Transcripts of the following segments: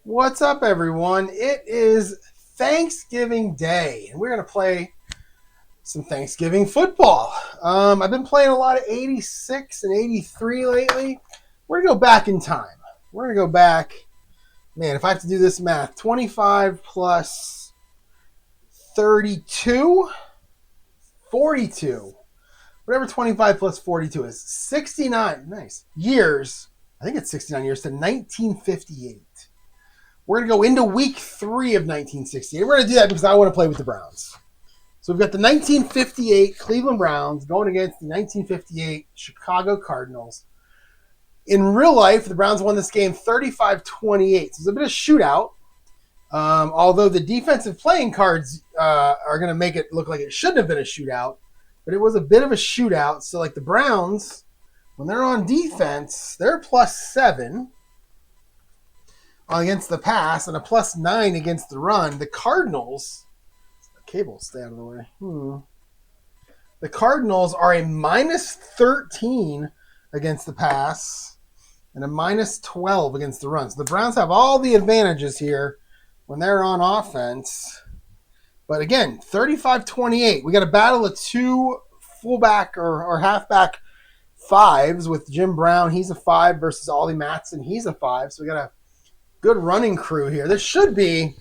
What's up, everyone? It is Thanksgiving Day, and we're going to play some Thanksgiving football. I've been playing a lot of 86 and 83 lately. We're going to go back in time. We're going to go back. Man, if I have to do this math, 25 plus 32, 42. Whatever 25 plus 42 is. 69, nice, years. I think it's 69 years to 1958. We're going to go into week 3 of 1968. We're going to do that because I want to play with the Browns. So we've got the 1958 Cleveland Browns going against the 1958 Chicago Cardinals. In real life, the Browns won this game 35-28. So it's a bit of a shootout. Although the defensive playing cards are going to make it look like it shouldn't have been a shootout. But it was a bit of a shootout. So like the Browns, when they're on defense, they're +7 against the pass and a +9 against the run. The Cardinals, cable, stay out of the way. The Cardinals are a -13 against the pass and a -12 against the run. So the Browns have all the advantages here when they're on offense. But again, 35-28. We got to battle a 2 fullback or halfback 5s with Jim Brown. He's a 5 versus Ollie Matson. He's a 5. So we got a good running crew here. This should be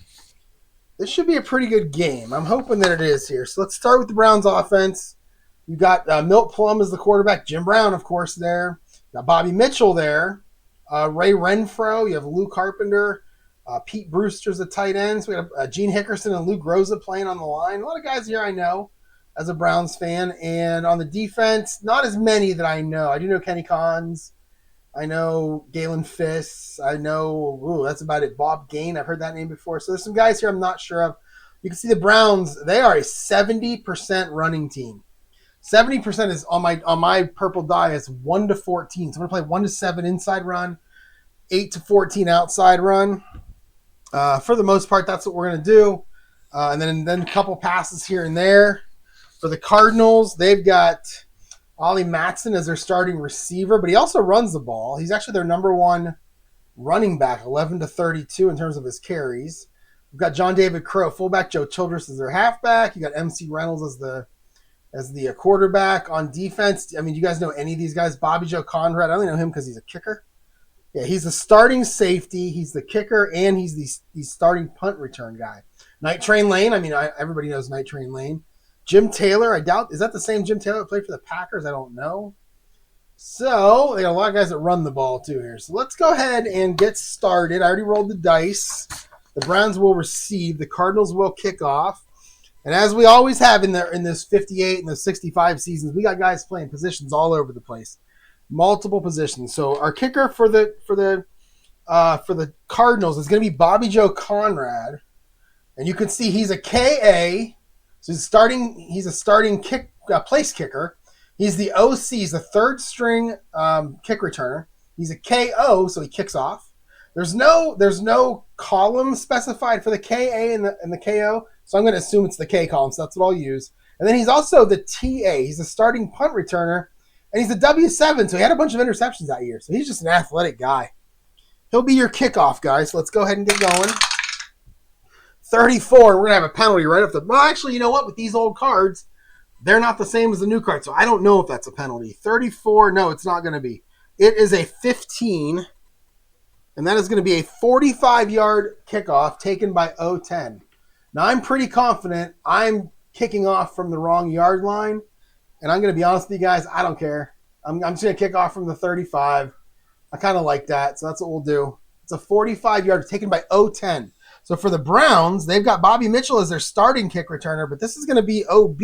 a pretty good game. I'm hoping that it is here. So let's start with the Browns offense. You got Milt Plum as the quarterback. Jim Brown, of course, there. You got Bobby Mitchell there. Ray Renfro. You have Lou Carpenter. Pete Brewster's the tight ends. We have Gene Hickerson and Lou Groza playing on the line. A lot of guys here I know as a Browns fan. And on the defense, not as many that I know. I do know Kenny Cons. I know Galen Fiss. I know, that's about it. Bob Gain. I've heard that name before. So there's some guys here I'm not sure of. You can see the Browns, they are a 70% running team. 70% is on my purple die is 1 to 14. So I'm going to play 1 to 7 inside run, 8 to 14 outside run. For the most part, that's what we're going to do. And then a couple passes here and there. For the Cardinals, they've got Ollie Matson as their starting receiver, but he also runs the ball. He's actually their number 1 running back, 11 to 32 in terms of his carries. We've got John David Crow, fullback. Joe Childress as their halfback. You got MC Reynolds as the quarterback. On defense, I mean, you guys know any of these guys? Bobby Joe Conrad. I only know him because he's a kicker. Yeah, he's the starting safety. He's the kicker, and he's the starting punt return guy. Night Train Lane. I mean, everybody knows Night Train Lane. Jim Taylor, I doubt, is that the same Jim Taylor that played for the Packers? I don't know. So, they got a lot of guys that run the ball too here. So let's go ahead and get started. I already rolled the dice. The Browns will receive. The Cardinals will kick off. And as we always have in this 58 and the 65 seasons, we got guys playing positions all over the place. Multiple positions. So our kicker for the Cardinals is going to be Bobby Joe Conrad. And you can see he's a KA. So he's a starting place kicker. He's the OC. He's the third string kick returner. He's a KO, so he kicks off. There's no column specified for the KA and the KO, so I'm going to assume it's the K column, so that's what I'll use. And then he's also the TA. He's a starting punt returner, and he's a W7, so he had a bunch of interceptions that year. So he's just an athletic guy. He'll be your kickoff, guys. So let's go ahead and get going. 34, we're going to have a penalty right off the... Well, actually, you know what? With these old cards, they're not the same as the new cards, so I don't know if that's a penalty. 34, no, it's not going to be. It is a 15, and that is going to be a 45-yard kickoff taken by 010. Now, I'm pretty confident I'm kicking off from the wrong yard line, and I'm going to be honest with you guys, I don't care. I'm just going to kick off from the 35. I kind of like that, so that's what we'll do. It's a 45-yard taken by 010. So for the Browns, they've got Bobby Mitchell as their starting kick returner, but this is going to be OB.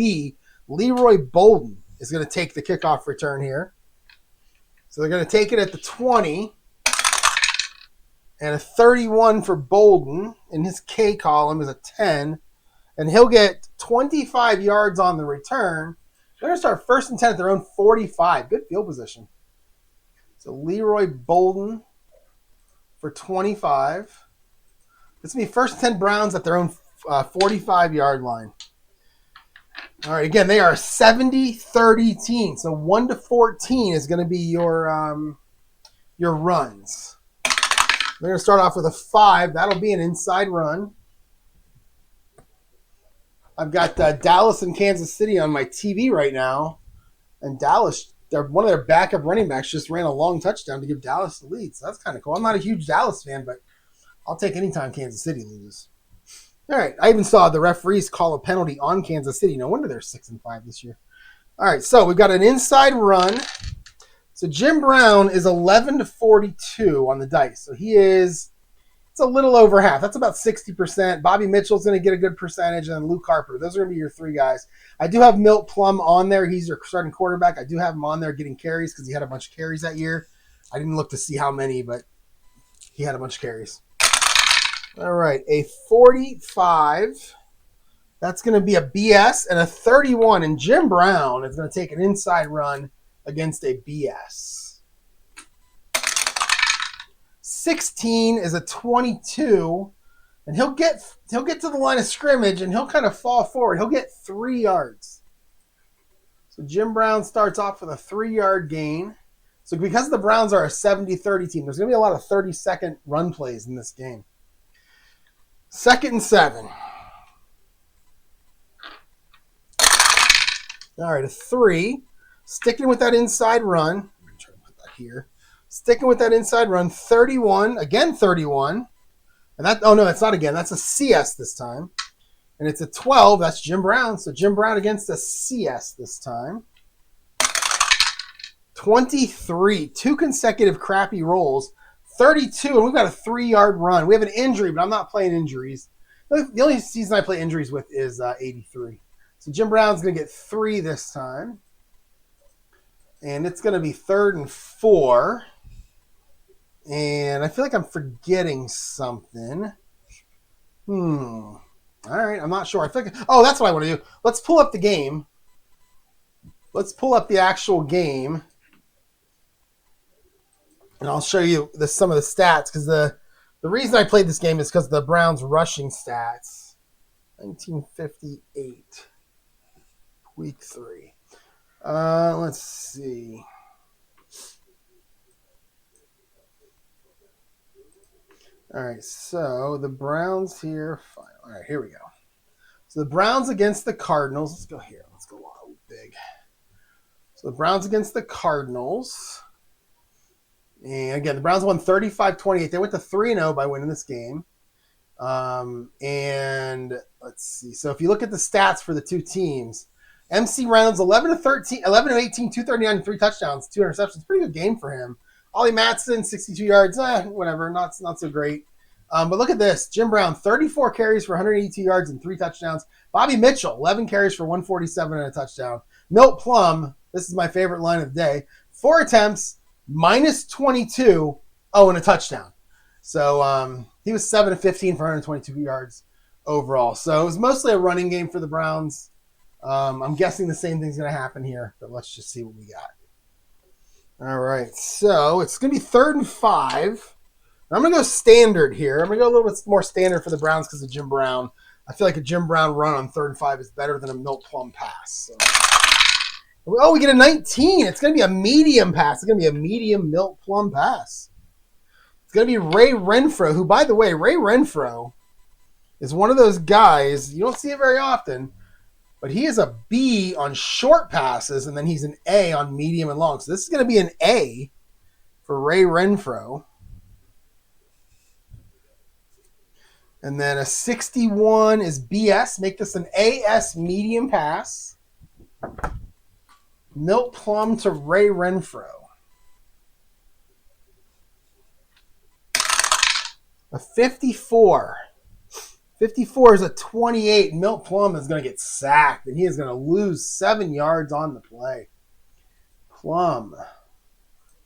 Leroy Bolden is going to take the kickoff return here. So they're going to take it at the 20 and a 31 for Bolden. And his K column is a 10. And he'll get 25 yards on the return. They're going to start 1st and 10 at their own 45. Good field position. So Leroy Bolden for 25. It's going to be 1st and 10 Browns at their own 45-yard line. All right, again, they are a 70-30 team. So 1 to 14 is going to be your runs. They're going to start off with a 5. That'll be an inside run. I've got Dallas and Kansas City on my TV right now. And Dallas, one of their backup running backs just ran a long touchdown to give Dallas the lead. So that's kind of cool. I'm not a huge Dallas fan, but I'll take any time Kansas City loses. All right. I even saw the referees call a penalty on Kansas City. No wonder they're 6-5 this year. All right. So we've got an inside run. So Jim Brown is 11-42 on the dice. So it's a little over half. That's about 60%. Bobby Mitchell's going to get a good percentage, and then Luke Harper. Those are going to be your 3 guys. I do have Milt Plum on there. He's your starting quarterback. I do have him on there getting carries because he had a bunch of carries that year. I didn't look to see how many, but he had a bunch of carries. All right, a 45. That's going to be a BS, and a 31. And Jim Brown is going to take an inside run against a BS. 16 is a 22, and he'll get to the line of scrimmage, and he'll kind of fall forward. He'll get 3 yards. So Jim Brown starts off with a 3-yard gain. So because the Browns are a 70-30 team, there's going to be a lot of 30-second run plays in this game. 2nd and 7. All right, a 3. Sticking with that inside run. I'm going to try to put that here. Sticking with that inside run. 31. Again, 31. And that, oh no, that's not again. That's a CS this time. And it's a 12. That's Jim Brown. So Jim Brown against a CS this time. 23. 2 consecutive crappy rolls. 32. And we've got a 3-yard run. We have an injury, but I'm not playing injuries. The only season I play injuries with is 83. So Jim Brown's going to get 3 this time. And it's going to be 3rd and 4. And I feel like I'm forgetting something. All right, I'm not sure. I think. Oh, that's what I want to do. Let's pull up the game. Let's pull up the actual game. And I'll show you some of the stats. Because the reason I played this game is because of the Browns rushing stats. 1958. Week 3. Let's see. All right, so the Browns here. Fine. All right, here we go. So the Browns against the Cardinals. Let's go here. Let's go big. So the Browns against the Cardinals. And again, the Browns won 35-28. They went to 3-0 by winning this game. And let's see. So if you look at the stats for the two teams, MC Reynolds 11-13, 11-18, 239, 3 touchdowns, 2 interceptions. Pretty good game for him. Ollie Matson 62 yards, whatever, not so great. But look at this. Jim Brown 34 carries for 182 yards and 3 touchdowns. Bobby Mitchell 11 carries for 147 and a touchdown. Milt Plum, this is my favorite line of the day, 4 attempts, -22, and a touchdown. So he was 7-15 for 122 yards overall. So it was mostly a running game for the Browns. I'm guessing the same thing's going to happen here, but let's just see what we got. All right, so it's going to be 3rd and 5. I'm going to go standard here. I'm going to go a little bit more standard for the Browns because of Jim Brown. I feel like a Jim Brown run on 3rd and 5 is better than a Milt Plum pass. So. Oh, we get a 19. It's going to be a medium pass. It's going to be a medium Milt Plum pass. It's going to be Ray Renfro, who, by the way, Ray Renfro is one of those guys, you don't see it very often, but he is a B on short passes, and then he's an A on medium and long. So this is going to be an A for Ray Renfro. And then a 61 is BS. Make this an AS medium pass. Milt Plum to Ray Renfro. A 54. 54 is a 28. Milt Plum is going to get sacked, and he is going to lose 7 yards on the play. Plum,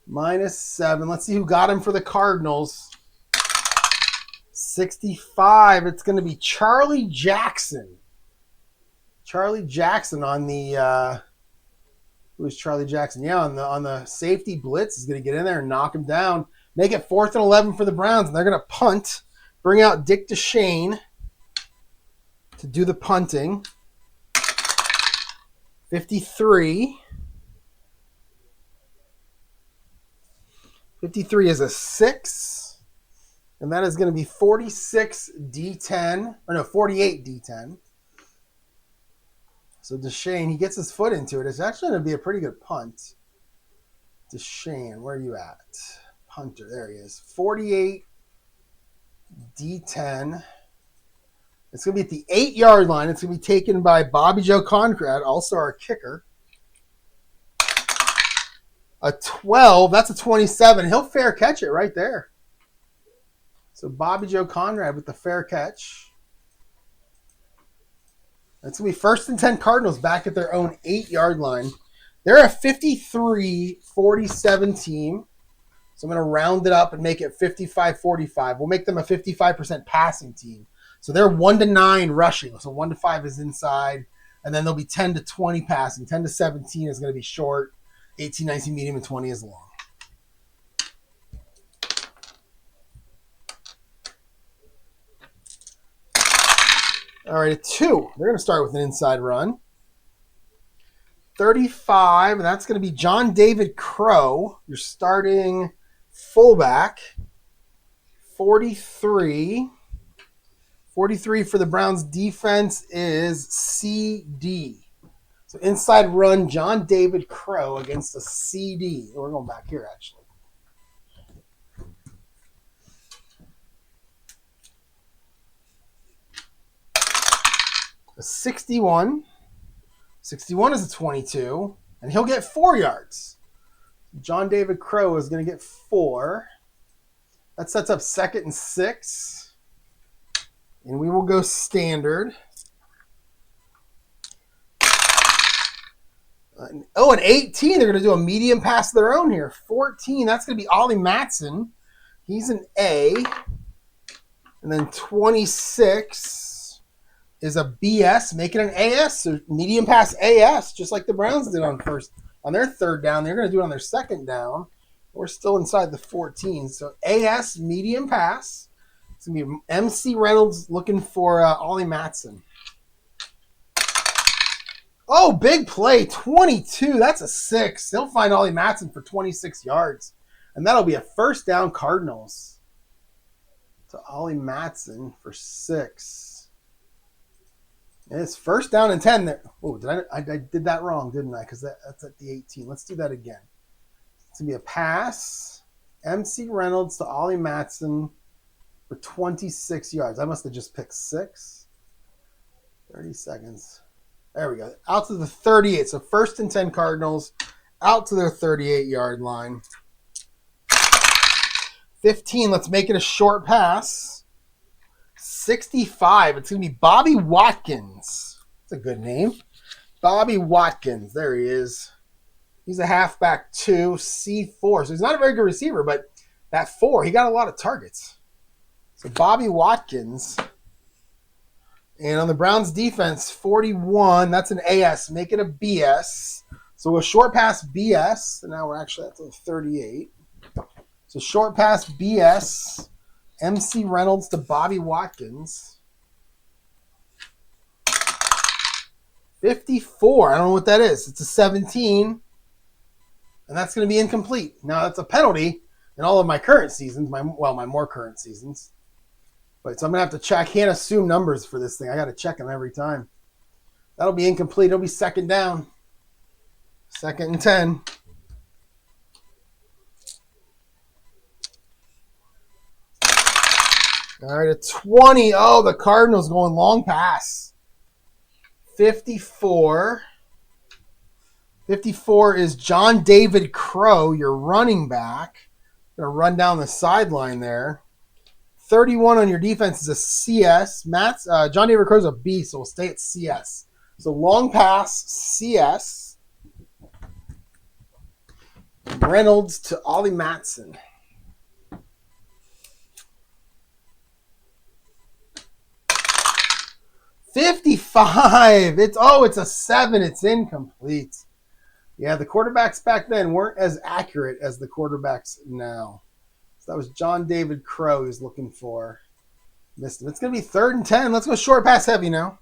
-7. Let's see who got him for the Cardinals. 65. It's going to be Charlie Jackson. Charlie Jackson on the who is Charlie Jackson? Yeah, on the safety blitz. He's going to get in there and knock him down. Make it 4th and 11 for the Browns, and they're going to punt. Bring out Dick DeShane to do the punting. 53. 53 is a 6. And that is going to be 46 D10, or no, 48 D10. So Deshane, he gets his foot into it. It's actually going to be a pretty good punt. Deshane, where are you at? Punter, there he is. 48 D10. It's going to be at the 8-yard line. It's going to be taken by Bobby Joe Conrad, also our kicker. A 12, that's a 27. He'll fair catch it right there. So Bobby Joe Conrad with the fair catch. That's going to be 1st and 10 Cardinals back at their own 8-yard line. They're a 53-47 team. So I'm going to round it up and make it 55-45. We'll make them a 55% passing team. So they're 1-9 rushing. So 1-5 is inside. And then they'll be 10-20 passing. 10-17 is going to be short. 18-19 medium and 20 is long. All right, a 2. They're going to start with an inside run. 35, and that's going to be John David Crow, your starting fullback. 43. 43 for the Browns defense is CD. So inside run, John David Crow against a CD. We're going back here, actually. A 61. 61 is a 22. And he'll get 4 yards. John David Crow is going to get 4. That sets up 2nd and 6. And we will go standard. And 18, they're going to do a medium pass of their own here. 14, that's going to be Ollie Matson. He's an A. And then 26 is a BS, making an AS, so medium pass AS, just like the Browns did on their 3rd down. They're going to do it on their 2nd down. We're still inside the 14. So AS, medium pass. It's going to be MC Reynolds looking for Ollie Matson. Oh, big play, 22. That's a 6. They'll find Ollie Matson for 26 yards. And that'll be a 1st down Cardinals. To Ollie Matson for 6. And it's 1st down and 10 there. Oh, I did that wrong, didn't I? Because that's at the 18. Let's do that again. It's going to be a pass. MC Reynolds to Ollie Matson for 26 yards. I must have just picked 6. 30 seconds. There we go. Out to the 38. So 1st and 10 Cardinals out to their 38-yard line. 15. Let's make it a short pass. 65. It's going to be Bobby Watkins. That's a good name. Bobby Watkins. There he is. He's a halfback 2, C4. So he's not a very good receiver, but that 4, he got a lot of targets. So Bobby Watkins. And on the Browns defense, 41, that's an AS. Make it a BS. So a short pass BS. And now we're actually at the 38. So short pass BS. MC Reynolds to Bobby Watkins. 54. I don't know what that is. It's a 17. And that's going to be incomplete. Now, that's a penalty in all of my current seasons. My more current seasons. But so I'm going to have to check. I can't assume numbers for this thing. I got to check them every time. That'll be incomplete. It'll be 2nd down. 2nd and 10. All right, a 20. Oh, the Cardinals going long pass. 54. 54 is John David Crow, your running back. Going to run down the sideline there. 31 on your defense is a CS. John David Crow's a B, so we'll stay at CS. So long pass, CS. Reynolds to Ollie Matson. $55. It's a 7. It's incomplete. Yeah, the quarterbacks back then weren't as accurate as the quarterbacks now. So that was John David Crow he's looking for. Missed him. It's going to be 3rd and 10. Let's go short pass heavy now.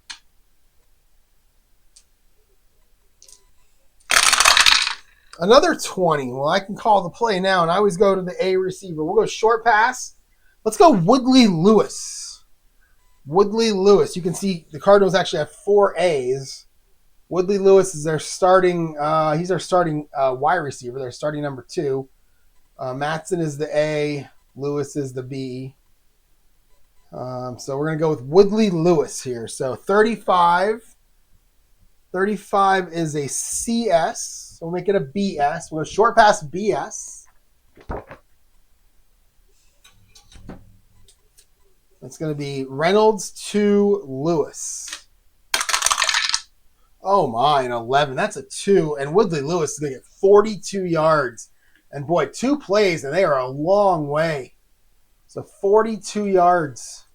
Another 20. Well, I can call the play now, and I always go to the A receiver. We'll go short pass. Let's go Woodley Lewis. Woodley Lewis. You can see the Cardinals actually have 4 A's. Woodley Lewis is their starting. He's their starting wide receiver. Their starting number 2. Matson is the A. Lewis is the B. So we're going to go with Woodley Lewis here. So 35. 35 is a CS. So we'll make it a BS. We'll go short pass BS. That's going to be Reynolds to Lewis. Oh my, an 11. That's a 2. And Woodley Lewis is going to get 42 yards. And boy, 2 plays, and they are a long way. So 42 yards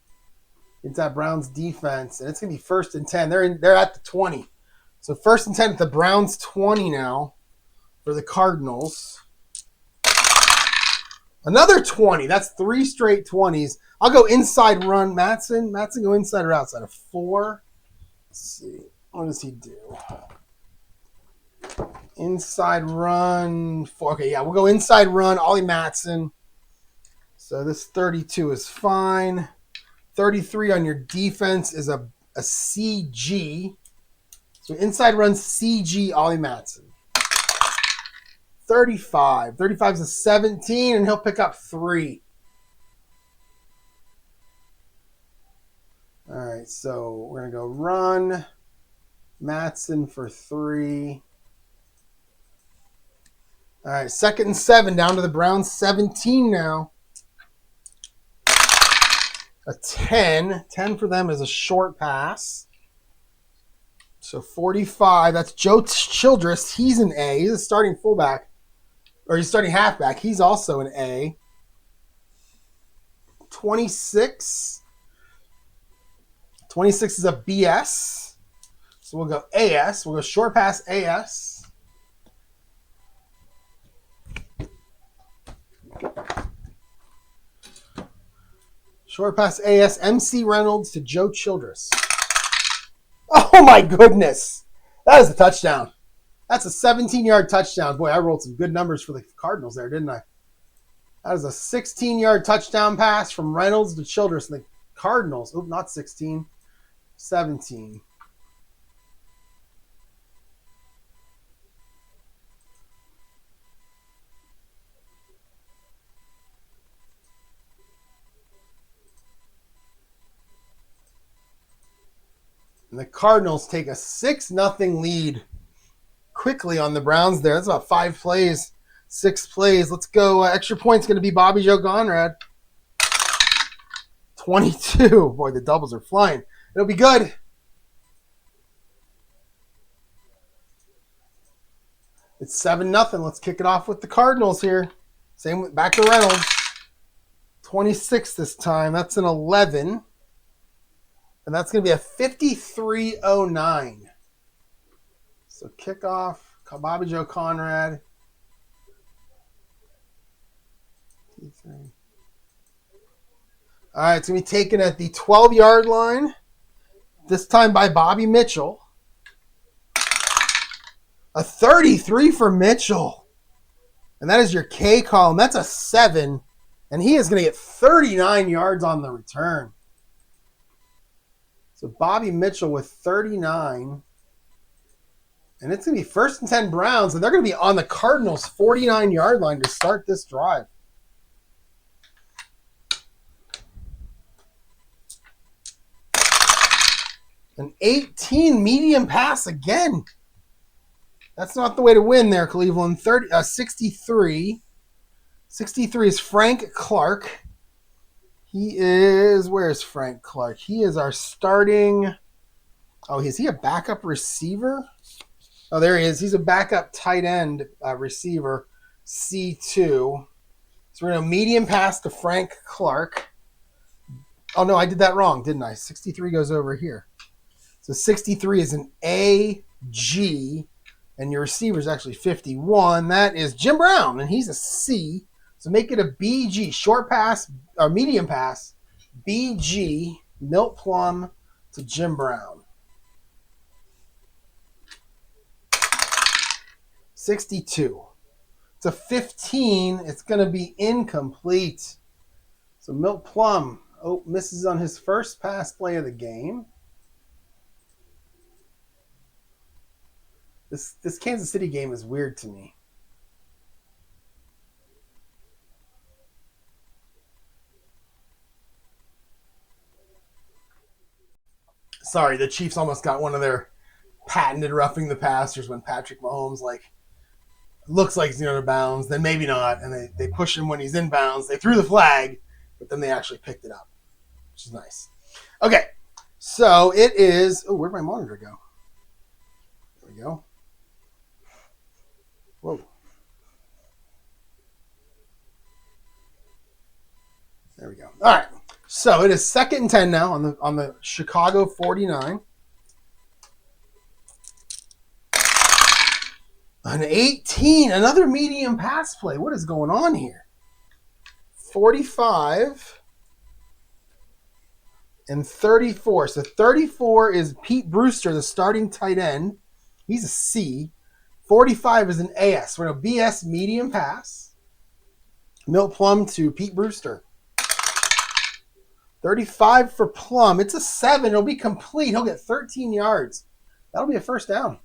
into that Browns defense. And it's going to be 1st and 10. They're at the 20. So 1st and 10 at the Browns 20 now for the Cardinals. Another 20. That's 3 straight 20s. I'll go inside run. Matson go inside or outside? A 4. Let's see. What does he do? Inside run. 4. Okay, yeah, we'll go inside run. Ollie Matson. So this 32 is fine. 33 on your defense is a CG. So inside run CG Ollie Matson. 35. 35 is a 17, and he'll pick up 3. All right, so we're going to go run. Matson for 3. All right, 2nd and 7, down to the Browns 17 now. A 10. 10 for them is a short pass. So 45, that's Joe Childress. He's an A. He's a starting fullback. Or he's starting halfback. He's also an A. 26. 26 is a BS. So we'll go AS. We'll go short pass AS. Short pass AS. MC Reynolds to Joe Childress. Oh my goodness. That is a touchdown. That's a 17-yard touchdown. Boy, I rolled some good numbers for the Cardinals there, didn't I? That is a 16-yard touchdown pass from Reynolds to Childress. And the Cardinals, not 16, 17. And the Cardinals take a 6-0 lead quickly on the Browns there. That's about 5 plays, 6 plays. Let's go. Extra point's going to be Bobby Joe Conrad. 22. Boy, the doubles are flying. It'll be good. It's 7-0. Let's kick it off with the Cardinals here. Same back to Reynolds. 26 this time. That's an 11. And that's going to be a 53-09. So kickoff, Bobby Joe Conrad. All right, it's going to be taken at the 12-yard line. This time by Bobby Mitchell. A 33 for Mitchell. And that is your K column. That's a 7. And he is going to get 39 yards on the return. So Bobby Mitchell with 39. And it's going to be 1st and 10 Browns. And they're going to be on the Cardinals' 49-yard line to start this drive. An 18 medium pass again. That's not the way to win there, Cleveland. 63. 63 is Frank Clark. Where's Frank Clark? He is our starting. Oh, is he a backup receiver? Oh, there he is. He's a backup tight end receiver, C2. So we're going to medium pass to Frank Clark. Oh, no, I did that wrong, didn't I? 63 goes over here. So 63 is an AG, and your receiver is actually 51. That is Jim Brown, and he's a C. So make it a BG, short pass, or medium pass, BG, Milt Plum to Jim Brown. 62. It's a 15. It's going to be incomplete. So Milt Plum, misses on his first pass play of the game. This Kansas City game is weird to me. Sorry, the Chiefs almost got one of their patented roughing the passers when Patrick Mahomes looks like he's out of bounds, then maybe not, and they push him when he's in bounds. They threw the flag, but then they actually picked it up, which is nice. Okay, so it is. Oh, where'd my monitor go? There we go. Whoa. There we go. All right. So it is 2nd and 10 now on the Chicago 49. An 18, another medium pass play. What is going on here? 45 and 34. So 34 is Pete Brewster, the starting tight end. He's a C. 45 is an AS. We're in a BS medium pass. Milt Plum to Pete Brewster. 35 for Plum. It's a 7. It'll be complete. He'll get 13 yards. That'll be a first down.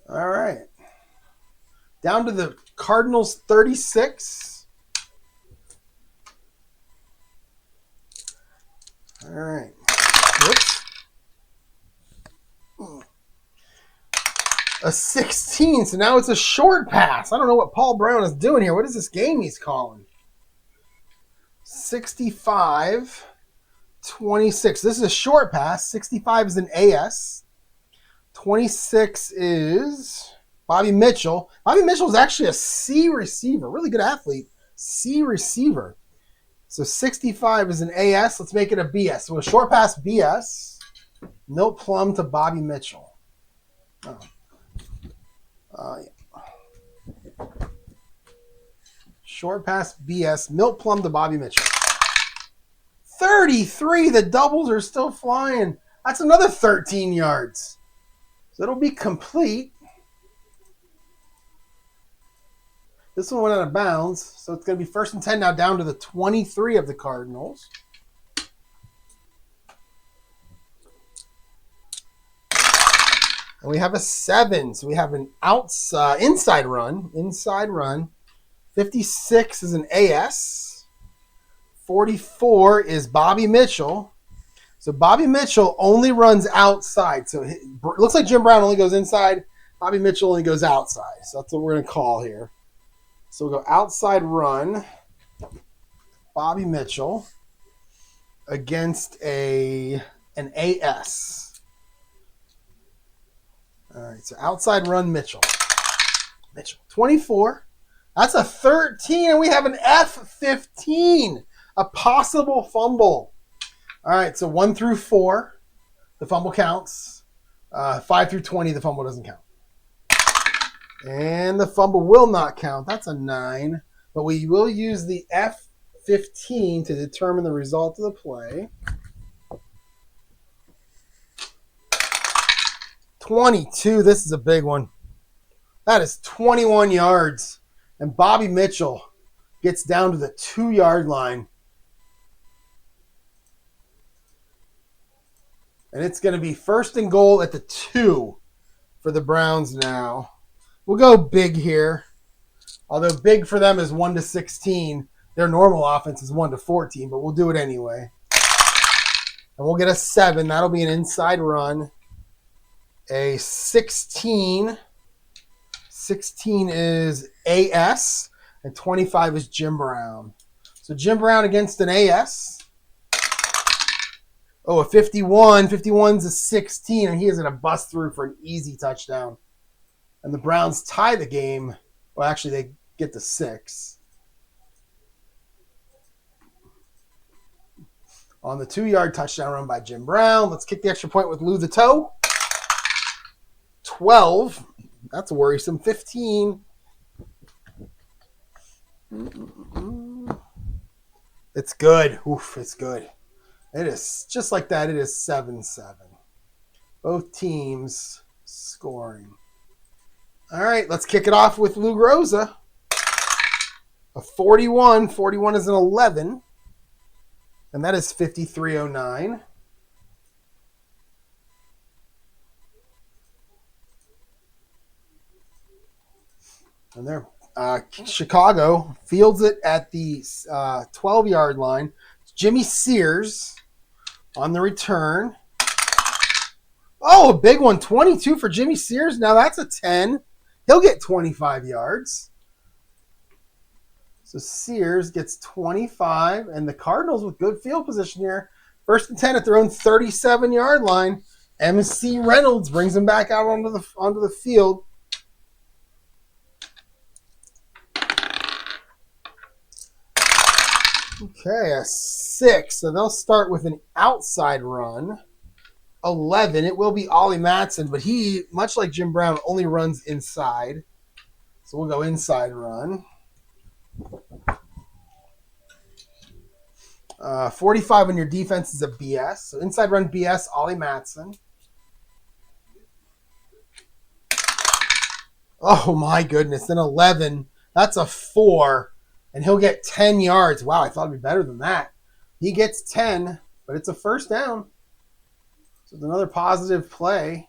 All right. Down to the Cardinals 36. All right. Whoops. A 16. So now it's a short pass. I don't know what Paul Brown is doing here. What is this game he's calling? 65, 26. This is a short pass. 65 is an AS. 26 is Bobby Mitchell. Bobby Mitchell is actually a C receiver. Really good athlete. C receiver. So 65 is an AS. Let's make it a BS. So a short pass BS. Milt Plum to Bobby Mitchell. Oh. Yeah. Short pass BS. Milt Plum to Bobby Mitchell. 33. The doubles are still flying. That's another 13 yards. So it'll be complete. This one went out of bounds. So it's going to be 1st and 10 now down to the 23 of the Cardinals. And we have a 7. So we have an inside run. 56 is an AS. 44 is Bobby Mitchell. So Bobby Mitchell only runs outside. So it looks like Jim Brown only goes inside. Bobby Mitchell only goes outside. So that's what we're going to call here. So we'll go outside run. Bobby Mitchell against an AS. All right, so outside run Mitchell. 24. That's a 13, and we have an F15. A possible fumble. All right, so 1 through 4, the fumble counts. 5 through 20, the fumble doesn't count. And the fumble will not count. That's a 9. But we will use the F15 to determine the result of the play. 22. This is a big one. That is 21 yards. And Bobby Mitchell gets down to the 2-yard line. And it's going to be 1st and goal at the 2 for the Browns now. We'll go big here. Although big for them is 1 to 16. Their normal offense is 1 to 14, but we'll do it anyway. And we'll get a 7. That'll be an inside run. A 16. 16 is AS. And 25 is Jim Brown. So Jim Brown against an AS. Oh, a 51. 51's a 16, and he is going to bust through for an easy touchdown. And the Browns tie the game. Well, actually, they get the 6. On the 2-yard touchdown run by Jim Brown. Let's kick the extra point with Lou the Toe. 12. That's worrisome. 15. It's good. Oof, it's good. It is just like that. It is 7-7. Both teams scoring. All right, let's kick it off with Lou Groza. A 41. 41 is an 11. And that is 5309. And there, Chicago fields it at the 12-yard line. Jimmy Sears on the return. Oh, a big one. 22 for Jimmy Sears. Now that's a 10. He'll get 25 yards. So Sears gets 25. And the Cardinals with good field position here. 1st and 10 at their own 37-yard line. MC Reynolds brings them back out onto the field. Okay, a 6. So they'll start with an outside run. 11. It will be Ollie Matson, but he, much like Jim Brown, only runs inside. So we'll go inside run. 45 on your defense is a BS. So inside run BS, Ollie Matson. Oh my goodness. Then 11. That's a 4. And he'll get 10 yards. Wow, I thought it'd be better than that. He gets 10, but it's a first down. So it's another positive play.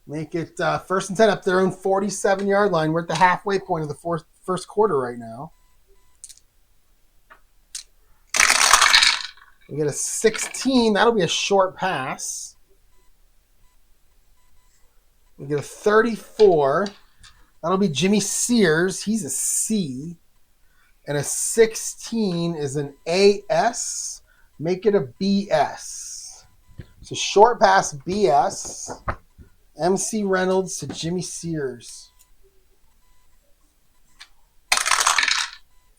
Make it 1st and 10 up their own 47-yard line. We're at the halfway point of the first quarter right now. We get a 16. That'll be a short pass. We get a 34. That'll be Jimmy Sears. He's a C. And a 16 is an AS. Make it a BS. So short pass BS. MC Reynolds to Jimmy Sears.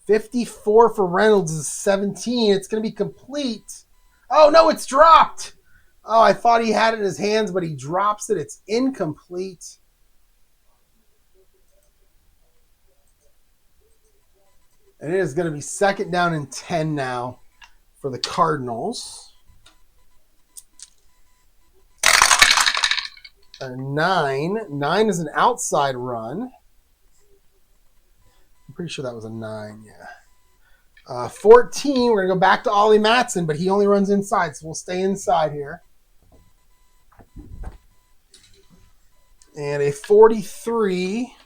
54 for Reynolds is 17. It's going to be complete. Oh, no, it's dropped. Oh, I thought he had it in his hands, but he drops it. It's incomplete. And it is going to be 2nd down and 10 now for the Cardinals. A 9. 9 is an outside run. I'm pretty sure that was a 9, yeah. 14, we're going to go back to Ollie Matson, but he only runs inside, so we'll stay inside here. And a 43.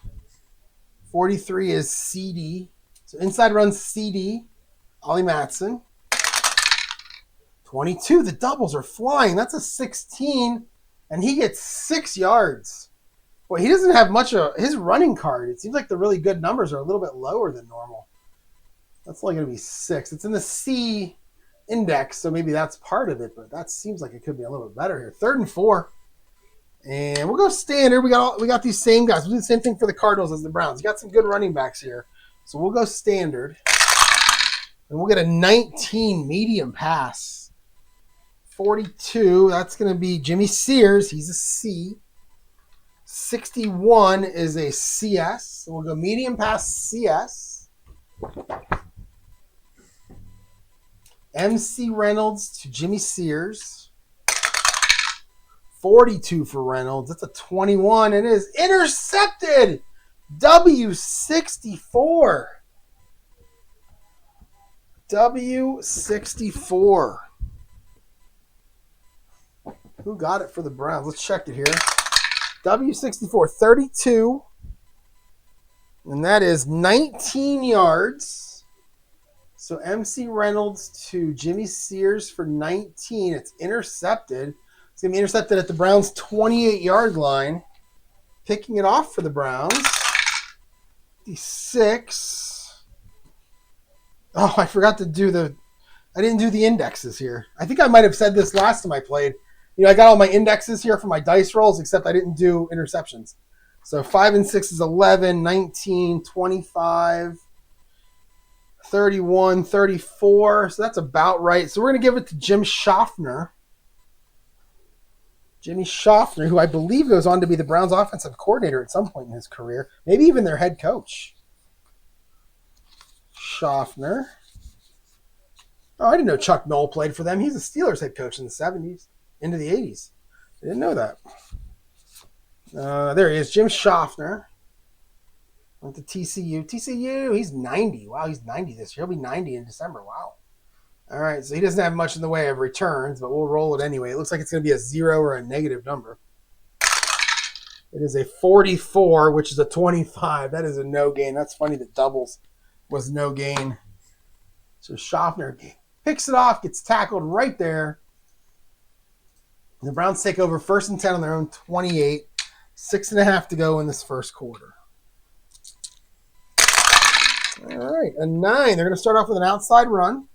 43 is CD. So inside runs CD, Ollie Matson. 22, the doubles are flying. That's a 16, and he gets 6 yards. Boy, he doesn't have much of his running card. It seems like the really good numbers are a little bit lower than normal. That's only going to be 6. It's in the C index, so maybe that's part of it, but that seems like it could be a little bit better here. 3rd and 4. And we'll go standard. We got these same guys. We'll do the same thing for the Cardinals as the Browns. You got some good running backs here. So we'll go standard. And we'll get a 19 medium pass. 42, that's going to be Jimmy Sears. He's a C. 61 is a CS. So we'll go medium pass CS. MC Reynolds to Jimmy Sears. 42 for Reynolds. That's a 21. It is intercepted. W64. W64. Who got it for the Browns? Let's check it here. W64, 32. And that is 19 yards. So MC Reynolds to Jimmy Sears for 19. It's intercepted. It's going to be intercepted at the Browns' 28-yard line. Picking it off for the Browns. 6. Oh, I forgot to do I didn't do the indexes here. I think I might have said this last time I played. I got all my indexes here for my dice rolls, except I didn't do interceptions. So 5 and 6 is 11, 19, 25, 31, 34. So that's about right. So we're going to give it to Jim Schaffner. Jimmy Schaffner, who I believe goes on to be the Browns offensive coordinator at some point in his career. Maybe even their head coach. Schaffner. Oh, I didn't know Chuck Noll played for them. He's a Steelers head coach in the 70s into the 80s. I didn't know that. There he is, Jim Schaffner. Went to TCU. TCU, he's 90. Wow, he's 90 this year. He'll be 90 in December. Wow. All right, so he doesn't have much in the way of returns, but we'll roll it anyway. It looks like it's going to be a 0 or a negative number. It is a 44, which is a 25. That is a no gain. That's funny that doubles was no gain. So Schaffner picks it off, gets tackled right there. The Browns take over 1st and 10 on their own 28. 6.5 to go in this first quarter. All right, a 9. They're going to start off with an outside run.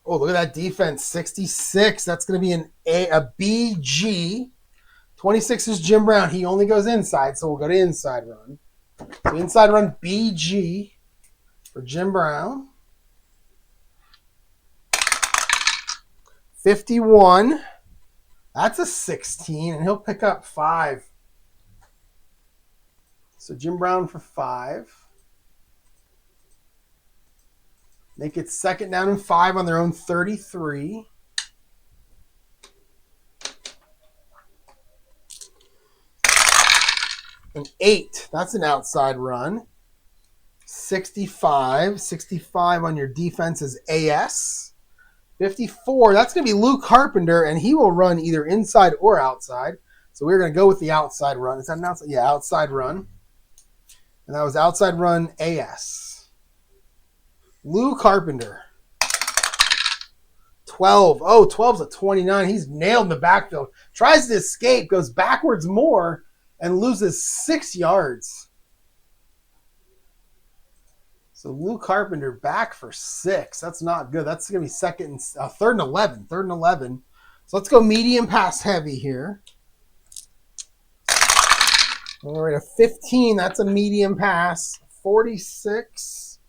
Oh, look at that defense. 66. That's going to be a BG. 26 is Jim Brown. He only goes inside, so we'll go to inside run. So inside run BG for Jim Brown. 51. That's a 16, and he'll pick up 5. So Jim Brown for 5. Make it 2nd down and 5 on their own 33. An 8. That's an outside run. 65. 65 on your defense is AS. 54. That's going to be Luke Carpenter, and he will run either inside or outside. So we're going to go with the outside run. Is that an outside? Yeah, outside run. And that was outside run AS. Lou Carpenter. 12. Oh, 12's a 29. He's nailed in the backfield. Tries to escape, goes backwards more, and loses 6 yards. So Lou Carpenter back for 6. That's not good. That's going to be 3rd and 11. 3rd and 11. So let's go medium pass heavy here. All right, a 15. That's a medium pass. 46.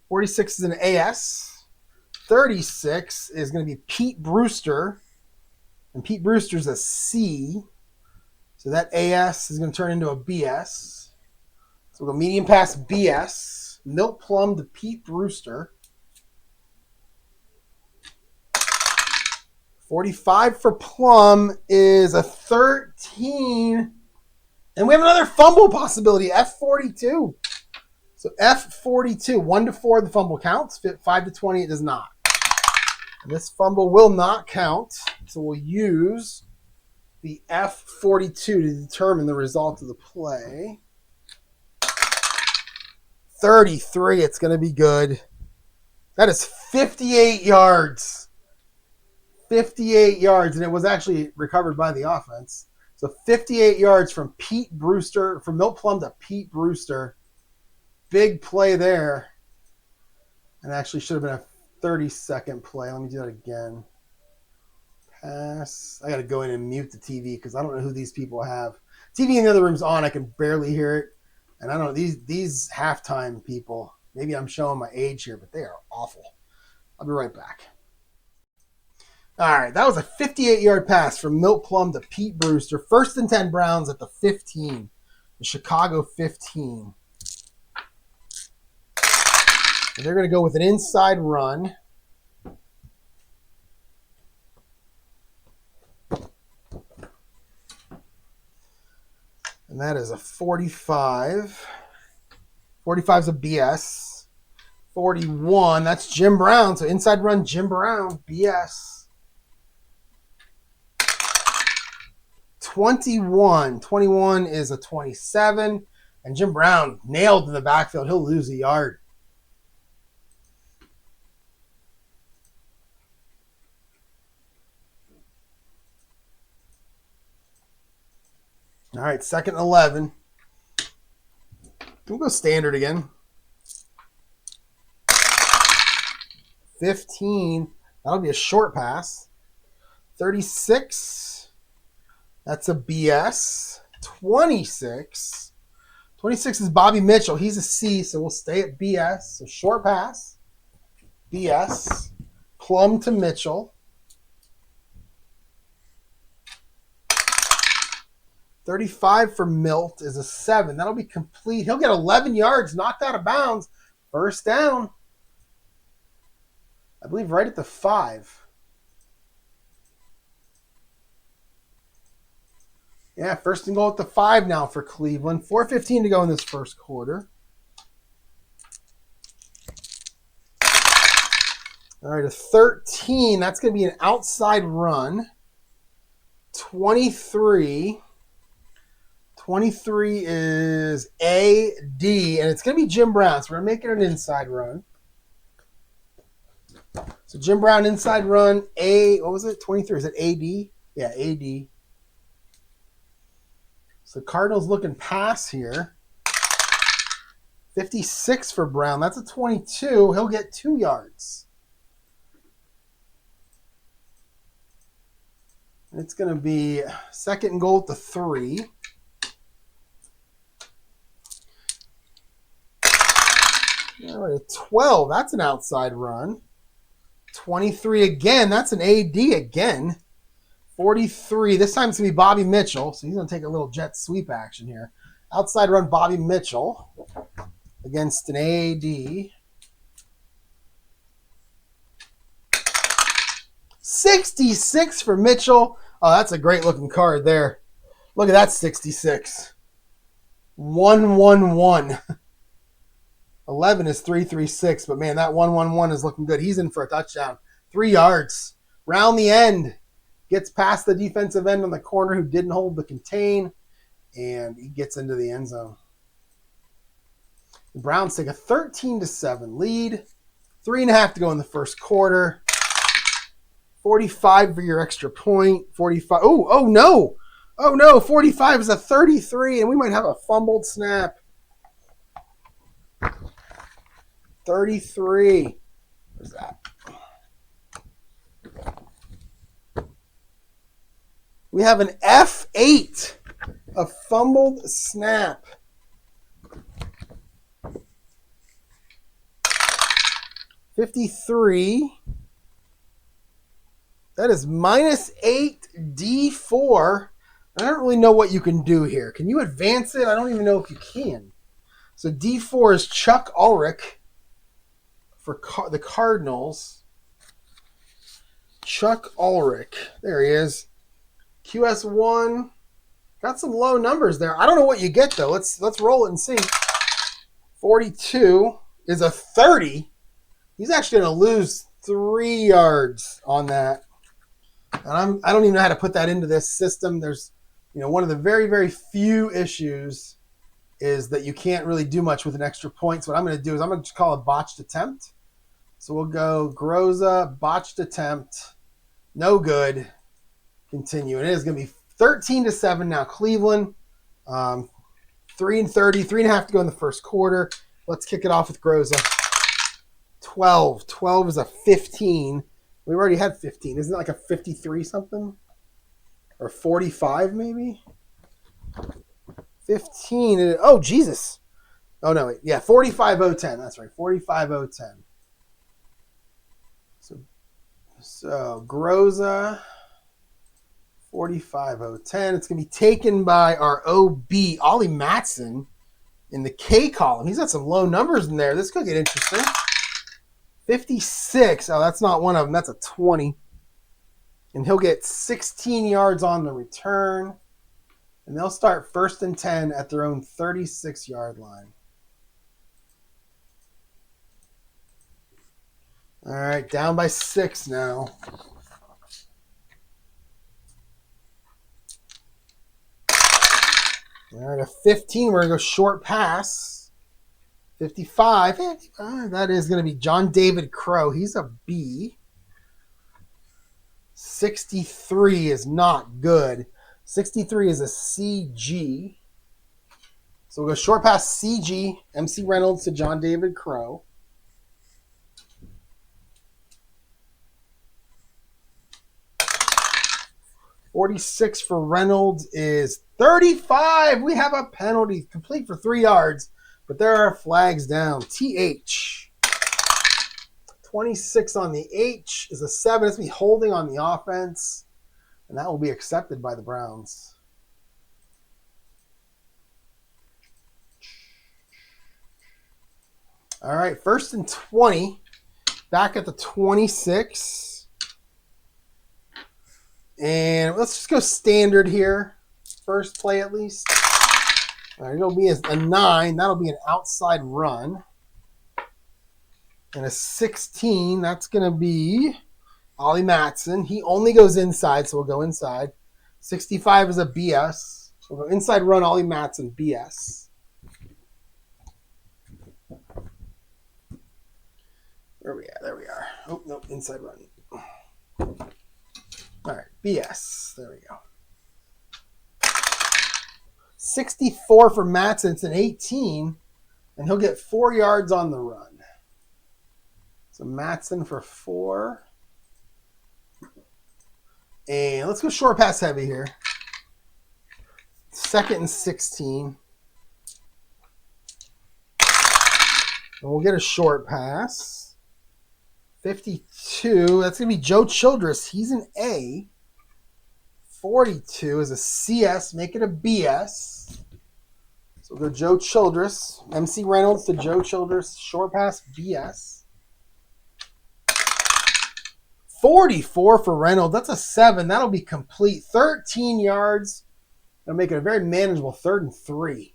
46 is an AS. 36 is going to be Pete Brewster. And Pete Brewster's a C. So that AS is going to turn into a BS. So we'll go medium pass BS. Milk Plum to Pete Brewster. 45 for Plum is a 13. And we have another fumble possibility, F42. So F42, 1 to 4, the fumble counts. 5 to 20, it does not. And this fumble will not count. So we'll use the F42 to determine the result of the play. 33, it's going to be good. That is 58 yards. 58 yards, and it was actually recovered by the offense. So 58 yards from Pete Brewster, from Milk Plum to Pete Brewster. Big play there. And actually should have been a 30-second play. Let me do that again. Pass. I got to go in and mute the TV because I don't know who these people have. TV in the other room's on. I can barely hear it. And I don't know, these halftime people, maybe I'm showing my age here, but they are awful. I'll be right back. All right, that was a 58-yard pass from Milk Plum to Pete Brewster. 1st and 10 Browns at the 15. The Chicago 15. And they're going to go with an inside run. And that is a 45. 45 is a BS. 41, that's Jim Brown. So inside run, Jim Brown, BS. 21. 21 is a 27. And Jim Brown nailed in the backfield. He'll lose a yard. All right, 2nd and 11. We'll go standard again. 15. That'll be a short pass. 36. That's a BS. 26. 26 is Bobby Mitchell. He's a C, so we'll stay at BS. So short pass. BS. Plum to Mitchell. 35 for Milt is a 7. That'll be complete. He'll get 11 yards, knocked out of bounds. 1st down. I believe right at the 5. Yeah, first and goal at the 5 now for Cleveland. 4:15 to go in this first quarter. All right, a 13. That's going to be an outside run. 23. 23 is AD, and it's going to be Jim Brown. So we're making an inside run. So Jim Brown inside run. What was it? 23. Is it AD? Yeah, AD. So Cardinals looking pass here. 56 for Brown. That's a 22. He'll get 2 yards. It's going to be second and goal at the 3. All right, 12. That's an outside run. 23 again. That's an AD again. 43. This time it's going to be Bobby Mitchell. So he's going to take a little jet sweep action here. Outside run Bobby Mitchell against an AD. 66 for Mitchell. Oh, that's a great looking card there. Look at that 66. 111. 11 is 336, but man, that 111 is looking good. He's in for a touchdown. 3 yards. Round the end. Gets past the defensive end on the corner who didn't hold the contain, and he gets into the end zone. The Browns take a 13-7 lead. 3.5 to go in the first quarter. 45 for your extra point. 45. Oh no. Oh no. 45 is a 33, and we might have a fumbled snap. 33. Where's that? We have an F8. A fumbled snap. $53. That is -8 D4. I don't really know what you can do here. Can you advance it? I don't even know if you can. So D4 is Chuck Ulrich for the Cardinals. Chuck Ulrich. There he is. QS1. Got some low numbers there. I don't know what you get, though. Let's roll it and see. 42 is a 30. He's actually going to lose 3 yards on that. And I don't even know how to put that into this system. There's, one of the very, very few issues is that you can't really do much with an extra point. So what I'm going to do is I'm going to just call it botched attempt. So we'll go Groza, botched attempt, no good, continue. And it is going to be 13-7 now. Cleveland, 3-30, 3.5 to go in the first quarter. Let's kick it off with Groza. 12. 12 is a 15. We already had 15. Isn't it like a 53 something? Or 45 maybe? 15. Oh, Jesus. Oh, no. Wait. Yeah, 45-0-10. That's right. 45-0-10. So Groza, 45-0-10. It's going to be taken by our OB, Ollie Matson, in the K column. He's got some low numbers in there. This could get interesting. 56. Oh, that's not one of them. That's a 20. And he'll get 16 yards on the return. And they'll start 1st and 10 at their own 36-yard line. All right, down by 6 now. All right, a 15. We're going to go short pass. 55. That is going to be John David Crow. He's a B. 63 is not good. 63 is a CG. So we'll go short pass CG. MC Reynolds to John David Crow. $46 for Reynolds is 35. We have a penalty complete for 3 yards, but there are flags down. TH. 26 on the H is a 7. It's me holding on the offense, and that will be accepted by the Browns. All right, 1st and 20. Back at the 26. And let's just go standard here. first play at least. All right, it'll be a 9. That'll be an outside run. And a 16, that's going to be Ollie Matson. He only goes inside, so we'll go inside. 65 is a BS. We'll go inside run, Ollie Matson, BS. Where are we at? There we are. Oh, no, inside run. All right, BS. There we go. 64 for Matson. It's an 18, and he'll get 4 yards on the run. So Matson for 4. And let's go short pass heavy here. 2nd and 16. And we'll get a short pass. 52. That's going to be Joe Childress. He's an A. 42 is a CS. Make it a BS. So we'll go Joe Childress. MC Reynolds to Joe Childress. Short pass, BS. 44 for Reynolds. That's a 7. That'll be complete. 13 yards. That'll make it a very manageable 3rd and 3.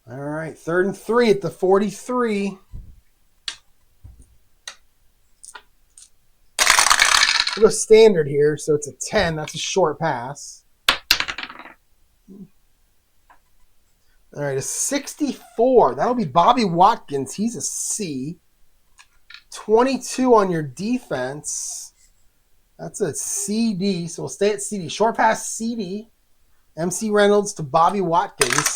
All right, 3rd and 3 at the 43. We'll go standard here, so it's a 10. That's a short pass. All right, a 64. That'll be Bobby Watkins. He's a C. 22 on your defense. That's a CD, so we'll stay at CD. Short pass, CD. MC Reynolds to Bobby Watkins.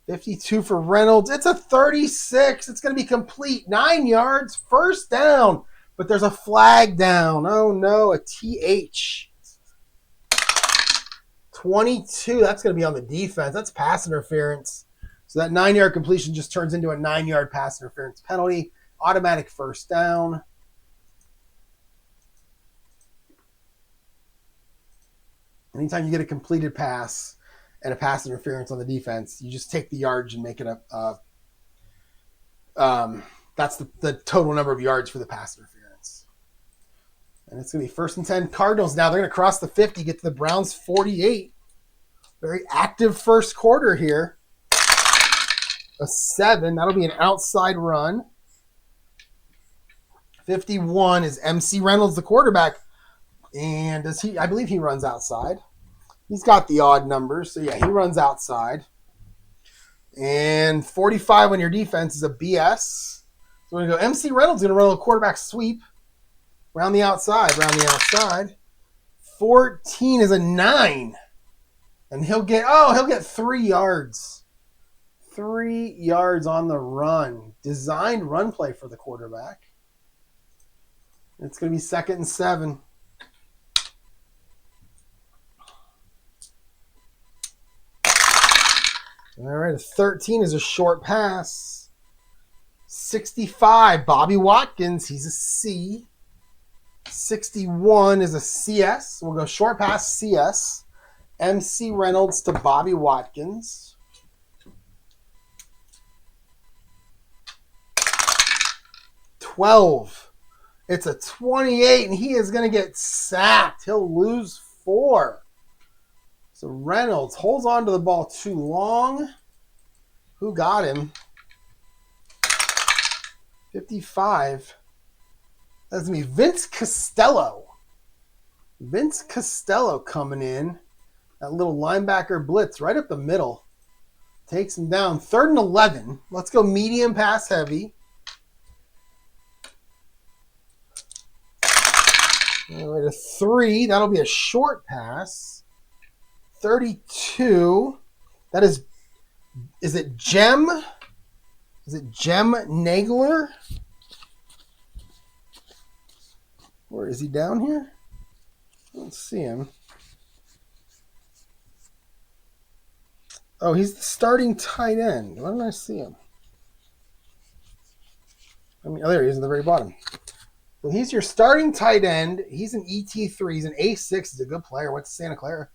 52 for Reynolds. It's a 36. It's going to be complete. 9 yards, first down. But there's a flag down. Oh, no, a TH. 22, that's going to be on the defense. That's pass interference. So that 9-yard completion just turns into a 9-yard pass interference penalty. Automatic first down. Anytime you get a completed pass and a pass interference on the defense, you just take the yardage and make it that's the total number of yards for the pass interference. And it's going to be 1st and 10 Cardinals now. They're going to cross the 50, get to the Browns 48. Very active first quarter here. A 7. That'll be an outside run. 51 is MC Reynolds, the quarterback. And I believe he runs outside. He's got the odd numbers. So, yeah, he runs outside. And 45 on your defense is a BS. So we're going to go MC Reynolds going to run a quarterback sweep. Around the outside. 14 is a 9. And he'll get 3 yards. 3 yards on the run. Designed run play for the quarterback. It's going to be 2nd and 7. All right, a 13 is a short pass. 65, Bobby Watkins. He's a C. 61 is a CS. We'll go short pass, CS. MC Reynolds to Bobby Watkins. 12. It's a 28, and he is going to get sacked. He'll lose 4. So Reynolds holds on to the ball too long. Who got him? 55. That's going to be Vince Costello. Vince Costello coming in. That little linebacker blitz right up the middle. Takes him down. 3rd and 11. Let's go medium pass heavy. All right, a 3. That'll be a short pass. 32. That is it Jem? Is it Jem Nagler? Or is he down here? Let's see him. Oh, he's the starting tight end. Why don't I see him? There he is at the very bottom. Well, he's your starting tight end. He's an ET3. He's an A6. He's a good player. Went to Santa Clara.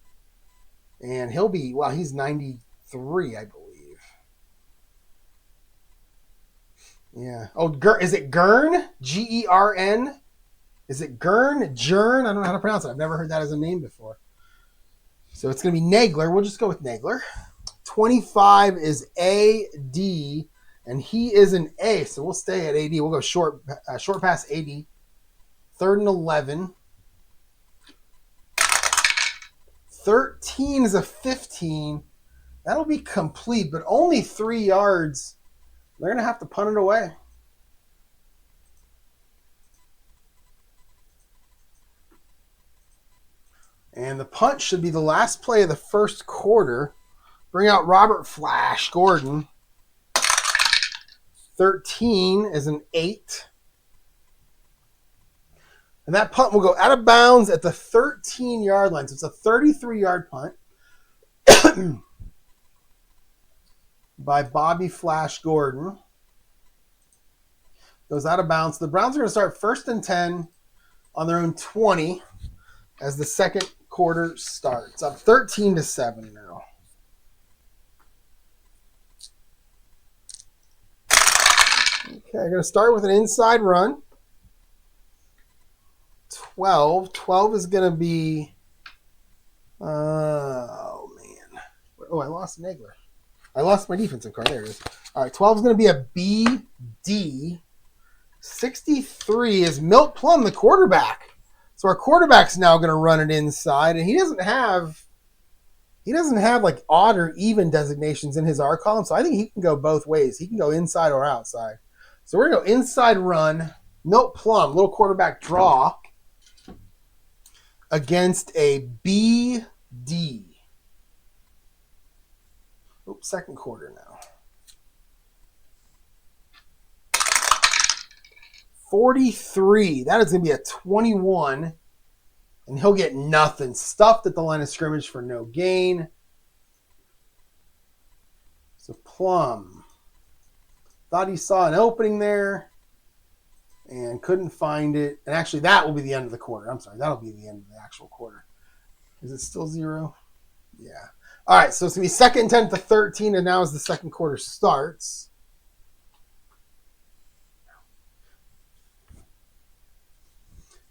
And he's 93, I believe. Yeah. Oh, is it Gern? Gern? Is it Gurn? Jern? I don't know how to pronounce it. I've never heard that as a name before. So it's going to be Nagler. We'll just go with Nagler. 25 is AD, and he is an A, so we'll stay at AD. We'll go short pass AD. 3rd and 11. 13 is a 15. That'll be complete, but only 3 yards. They're going to have to punt it away. And the punt should be the last play of the first quarter. Bring out Robert Flash Gordon. 13 is an 8. And that punt will go out of bounds at the 13-yard line. So it's a 33-yard punt by Bobby Flash Gordon. Goes out of bounds. The Browns are going to start 1st and 10 on their own 20 as the second quarter starts. Up 13-7 now. Okay, I'm going to start with an inside run. 12. 12 is going to be... Oh, man. Oh, I lost Nagler. I lost my defensive card. There it is. All right, 12 is going to be a BD. 63 is Milt Plum, the quarterback. So our quarterback's now going to run it inside, and he doesn't have like odd or even designations in his R column, so I think he can go both ways. He can go inside or outside. So we're going to go inside run, Milt Plum, little quarterback draw against a BD. Oops, second quarter now. 43. That is going to be a 21. And he'll get nothing. Stuffed at the line of scrimmage for no gain. So Plum thought he saw an opening there and couldn't find it. And actually, that will be the end of the quarter. I'm sorry. That'll be the end of the actual quarter. Is it still 0? Yeah. All right. So it's going to be 2nd and 10 to 13. And now as the second quarter starts.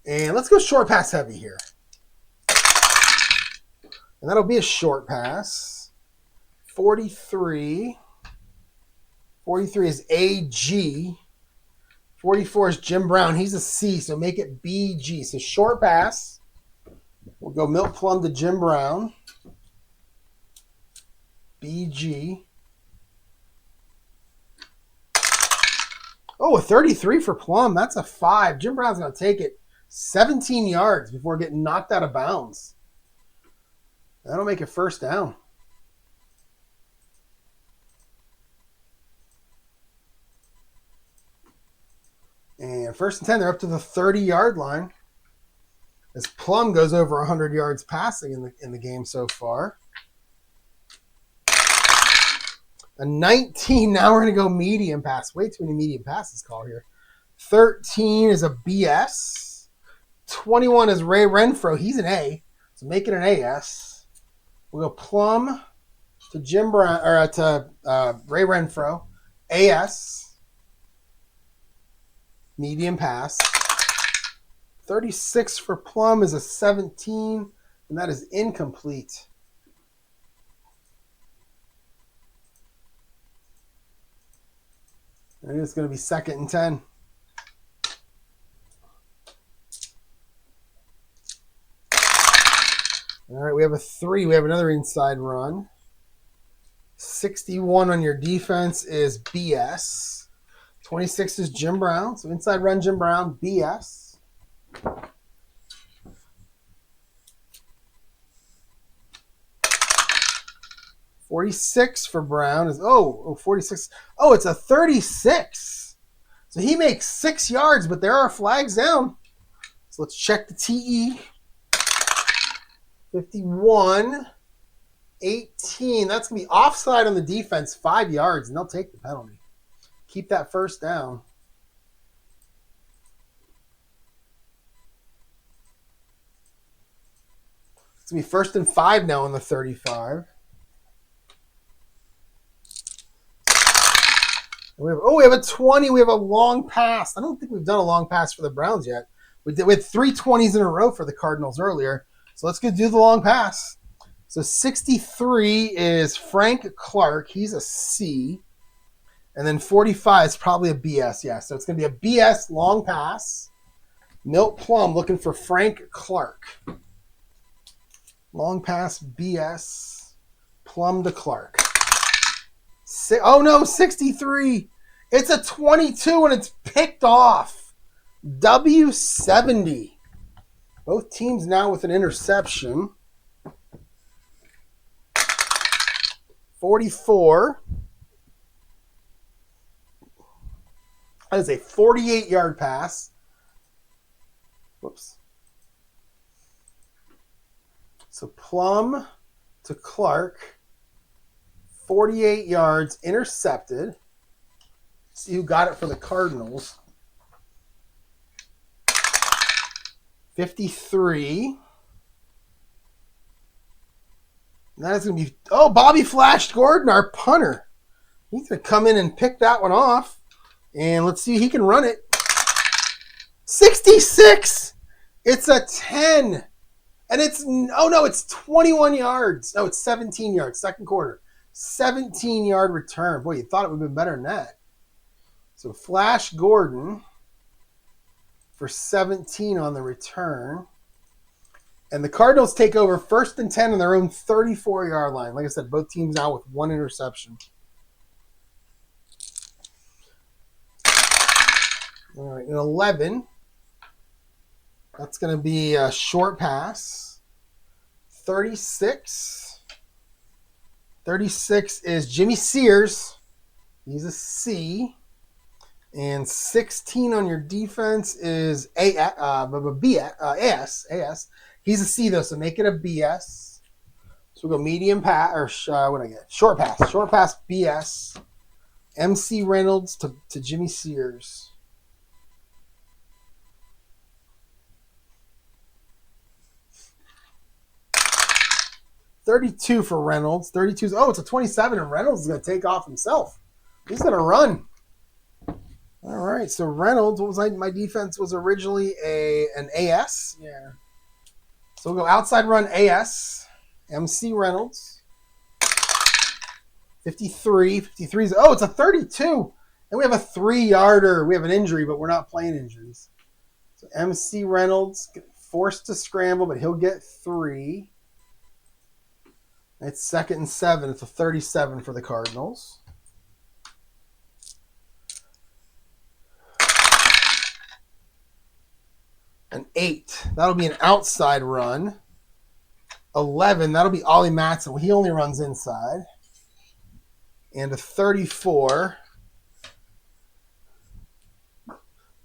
And let's go short pass heavy here. And that'll be a short pass. 43. 43 is AG. 44 is Jim Brown. He's a C, so make it BG. So short pass. We'll go Milt Plum to Jim Brown. BG. Oh, a 33 for Plum. That's a 5. Jim Brown's going to take it 17 yards before getting knocked out of bounds. That'll make it first down. And 1st and 10, they're up to the 30-yard line. As Plum goes over 100 yards passing in the game so far. A 19, now we're going to go medium pass. Way too many medium passes called here. 13 is a BS. 21 is Ray Renfro. He's an A, so make it an AS. We'll go Plum to Jim Brown, or to Ray Renfro. AS. Medium pass. 36 for Plum is a 17, and that is incomplete. And it's going to be 2nd and 10. All right, we have a 3. We have another inside run. 61 on your defense is BS. 26 is Jim Brown. So inside run Jim Brown, BS. $46 for Brown is 46. Oh, it's a 36. So he makes 6 yards, but there are flags down. So let's check the TE. 51, 18. That's going to be offside on the defense, 5 yards, and they'll take the penalty. Keep that first down. It's going to be 1st and 5 now on the 35. We have a 20. We have a long pass. I don't think we've done a long pass for the Browns yet. We had 3 20s in a row for the Cardinals earlier. So let's go do the long pass. So 63 is Frank Clark. He's a C. And then 45 is probably a BS. Yeah, so it's going to be a BS long pass. Milt Plum looking for Frank Clark. Long pass BS. Plum to Clark. Oh no, 63. It's a 22 and it's picked off. W70. Both teams now with an interception. 44. That is a 48-yard pass. Whoops. So Plum to Clark. 48 yards, intercepted. See who got it for the Cardinals. 53. And that is going to be... Oh, Bobby Flash Gordon, our punter. He's going to come in and pick that one off. And let's see if he can run it. 66! It's a 10. And it's... Oh, no, it's 21 yards. No, it's 17 yards. Second quarter. 17-yard return. Boy, you thought it would have been better than that. So Flash Gordon for 17 on the return. And the Cardinals take over 1st and 10 on their own 34-yard line. Like I said, both teams out with 1 interception. All right, and 11. That's going to be a short pass. 36. 36 is Jimmy Sears. He's a C. And 16 on your defense is AS. He's a C, though, so make it a BS. So we'll go medium pass, or what do I get? Short pass. Short pass, BS. MC Reynolds to Jimmy Sears. $32 for Reynolds. 32. Oh, it's a 27, and Reynolds is going to take off himself. He's going to run. All right, so Reynolds, what was my defense was originally an AS. Yeah. So we'll go outside run AS. MC Reynolds. 53. 53 is, oh, it's a 32. And we have a 3-yarder. We have an injury, but we're not playing injuries. So MC Reynolds forced to scramble, but he'll get 3. It's 2nd and 7. It's a 37 for the Cardinals. An 8. That'll be an outside run. 11. That'll be Ollie Matson. He only runs inside. And a 34.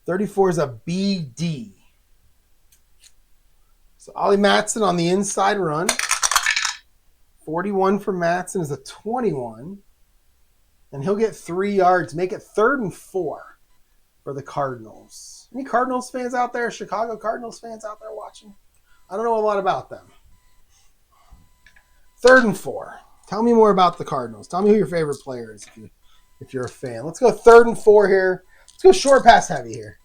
34 is a BD. So Ollie Matson on the inside run. 41 for Matson is a 21. And he'll get 3 yards. Make it 3rd and 4 for the Cardinals. Any Cardinals fans out there? Chicago Cardinals fans out there watching? I don't know a lot about them. 3rd and 4. Tell me more about the Cardinals. Tell me who your favorite player is if you're a fan. Let's go 3rd and 4 here. Let's go short pass heavy here.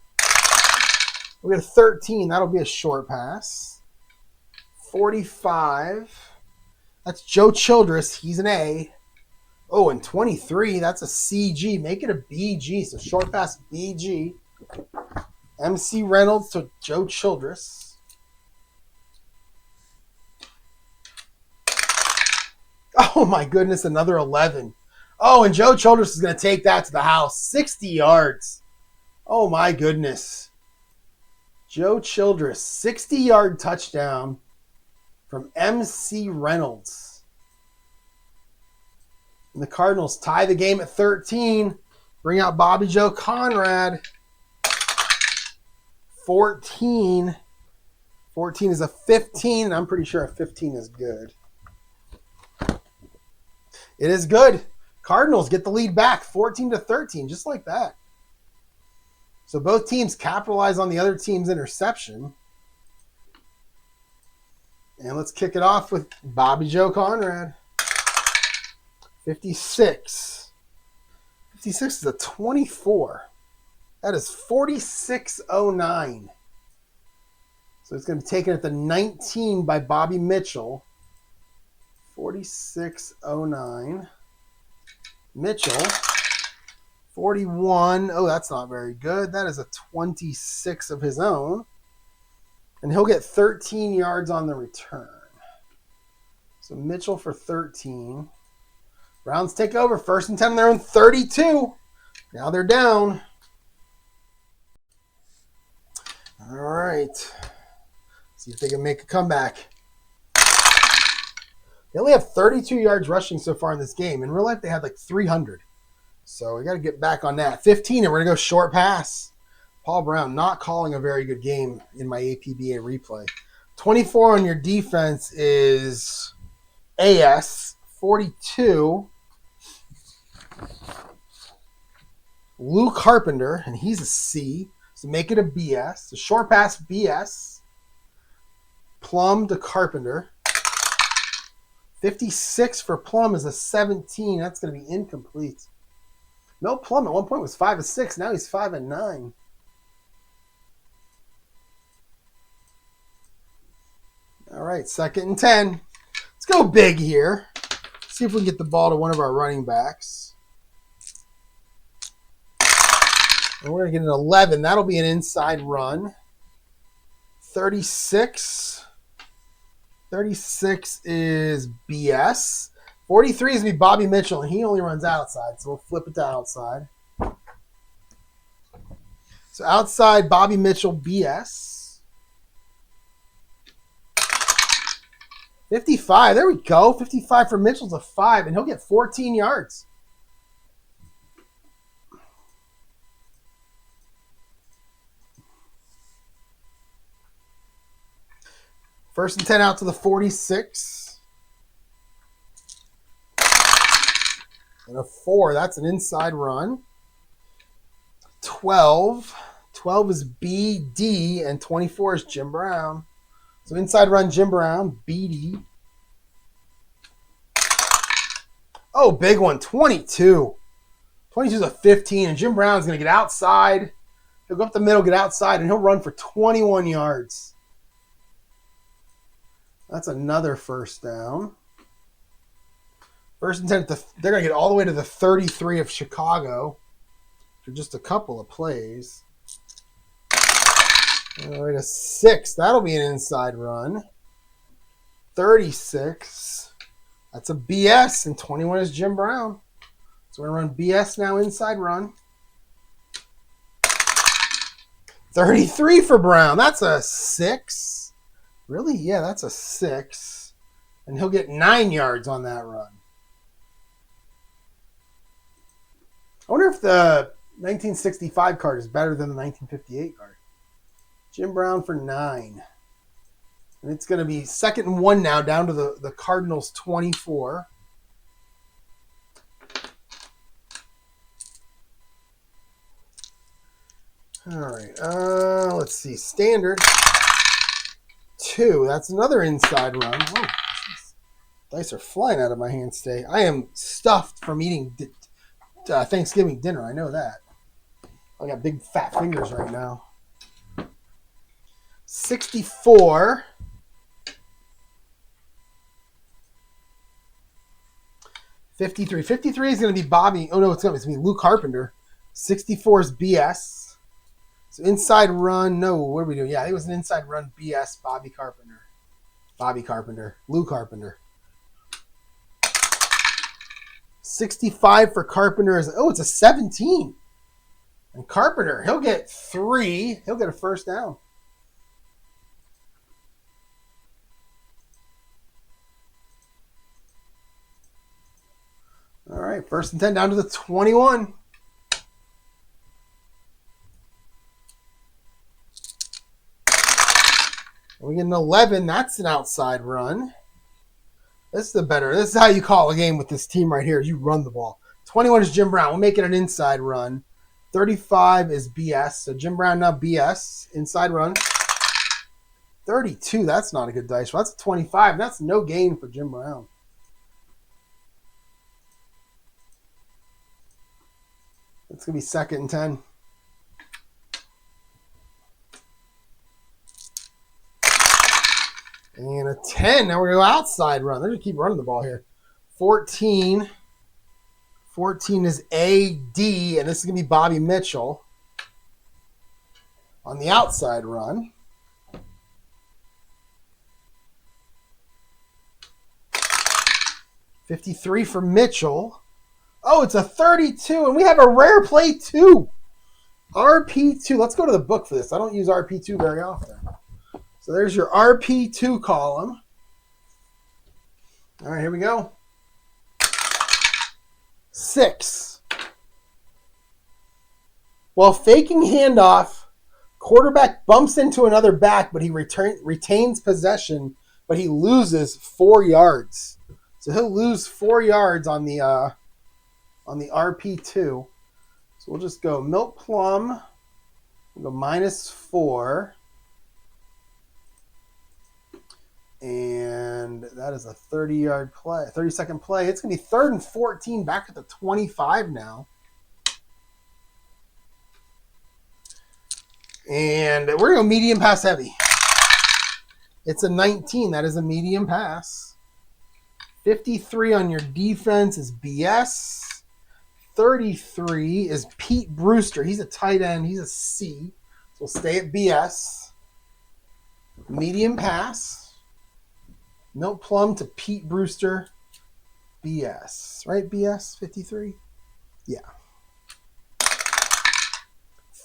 We'll get a 13. That'll be a short pass. 45. That's Joe Childress. He's an A. Oh, and 23. That's a CG. Make it a BG. So short pass BG. MC Reynolds to Joe Childress. Oh my goodness, another 11. Oh, and Joe Childress is going to take that to the house. 60 yards. Oh my goodness. Joe Childress, 60-yard touchdown from MC Reynolds. And the Cardinals tie the game at 13. Bring out Bobby Joe Conrad. 14. 14 is a 15. And I'm pretty sure a 15 is good. It is good. Cardinals get the lead back 14-13, just like that. So both teams capitalize on the other team's interception. And let's kick it off with Bobby Joe Conrad. 56. 56 is a 24. That is 4609. So it's going to be taken at the 19 by Bobby Mitchell. 4609. Mitchell. 41. Oh, that's not very good. That is a 26 of his own. And he'll get 13 yards on the return. So Mitchell for 13. Browns take over. 1st and 10 on their own 32. Now they're down. All right. See if they can make a comeback. They only have 32 yards rushing so far in this game. In real life, they had like 300. So we got to get back on that. 15, and we're going to go short pass. Paul Brown not calling a very good game in my APBA replay. 24 on your defense is AS. 42. Lou Carpenter, and he's a C. So make it a BS. The short pass BS. Plum to Carpenter. 56 for Plum is a 17. That's going to be incomplete. No, Plum at one point was 5 of 6. Now he's 5 and 9. All right, 2nd and 10. Let's go big here. See if we can get the ball to one of our running backs. And we're going to get an 11. That'll be an inside run. 36. 36 is BS. 43 is going to be Bobby Mitchell, and he only runs outside, so we'll flip it to outside. So outside, Bobby Mitchell, BS. 55, there we go. 55 for Mitchell's a 5, and he'll get 14 yards. First and 10 out to the 46. And a 4, that's an inside run. 12. 12 is BD, and 24 is Jim Brown. So inside run, Jim Brown, BD. Oh, big one, 22. 22 is a 15, and Jim Brown's going to get outside. He'll go up the middle, get outside, and he'll run for 21 yards. That's another first down. First and 10, they're going to get all the way to the 33 of Chicago for just a couple of plays. All right, a 6. That'll be an inside run. 36. That's a BS, and 21 is Jim Brown. So we're going to run BS now, inside run. 33 for Brown. That's a 6. Really? Yeah, that's a 6. And he'll get 9 yards on that run. I wonder if the 1965 card is better than the 1958 card. Jim Brown for 9. And it's going to be 2nd and 1 now, down to the Cardinals 24. All right. Let's see. Standard. 2. That's another inside run. Whoa. Dice are flying out of my hands today. I am stuffed from eating Thanksgiving dinner. I know that. I got big fat fingers right now. 64. 53. 53 is going to be Bobby. Oh, no, it's going to be Lou Carpenter. 64 is BS. So inside run. No, what are we doing? Yeah, it was an inside run BS. Bobby Carpenter. Lou Carpenter. 65 for Carpenter is, it's a 17. And Carpenter, he'll get 3. He'll get a first down. All right, 1st and 10 down to the 21. We get an 11. That's an outside run. This is how you call a game with this team right here. You run the ball. 21 is Jim Brown. We'll make it an inside run. 35 is BS. So Jim Brown now BS. Inside run. 32. That's not a good dice roll. That's a 25. That's no gain for Jim Brown. It's going to be 2nd and 10. a 10. Now we're going to go outside run. They're going to keep running the ball here. 14. 14 is AD, and this is going to be Bobby Mitchell on the outside run. 53 for Mitchell. Oh, it's a 32, and we have a rare play 2. RP2. Let's go to the book for this. I don't use RP2 very often. So there's your RP2 column. All right, here we go. 6. While faking handoff, quarterback bumps into another back, but he retains possession, but he loses 4 yards. So he'll lose 4 yards on the RP2. So we'll just go Milk Plum. We'll go -4. And that is a 30-yard play, 30-second play. It's going to be 3rd and 14, back at the 25 now. And we're going to go medium pass heavy. It's a 19. That is a medium pass. 53 on your defense is BS. 33 is Pete Brewster. He's a tight end. He's a C. So we'll stay at BS. Medium pass. Milk Plum to Pete Brewster. BS. Right, BS? 53? Yeah.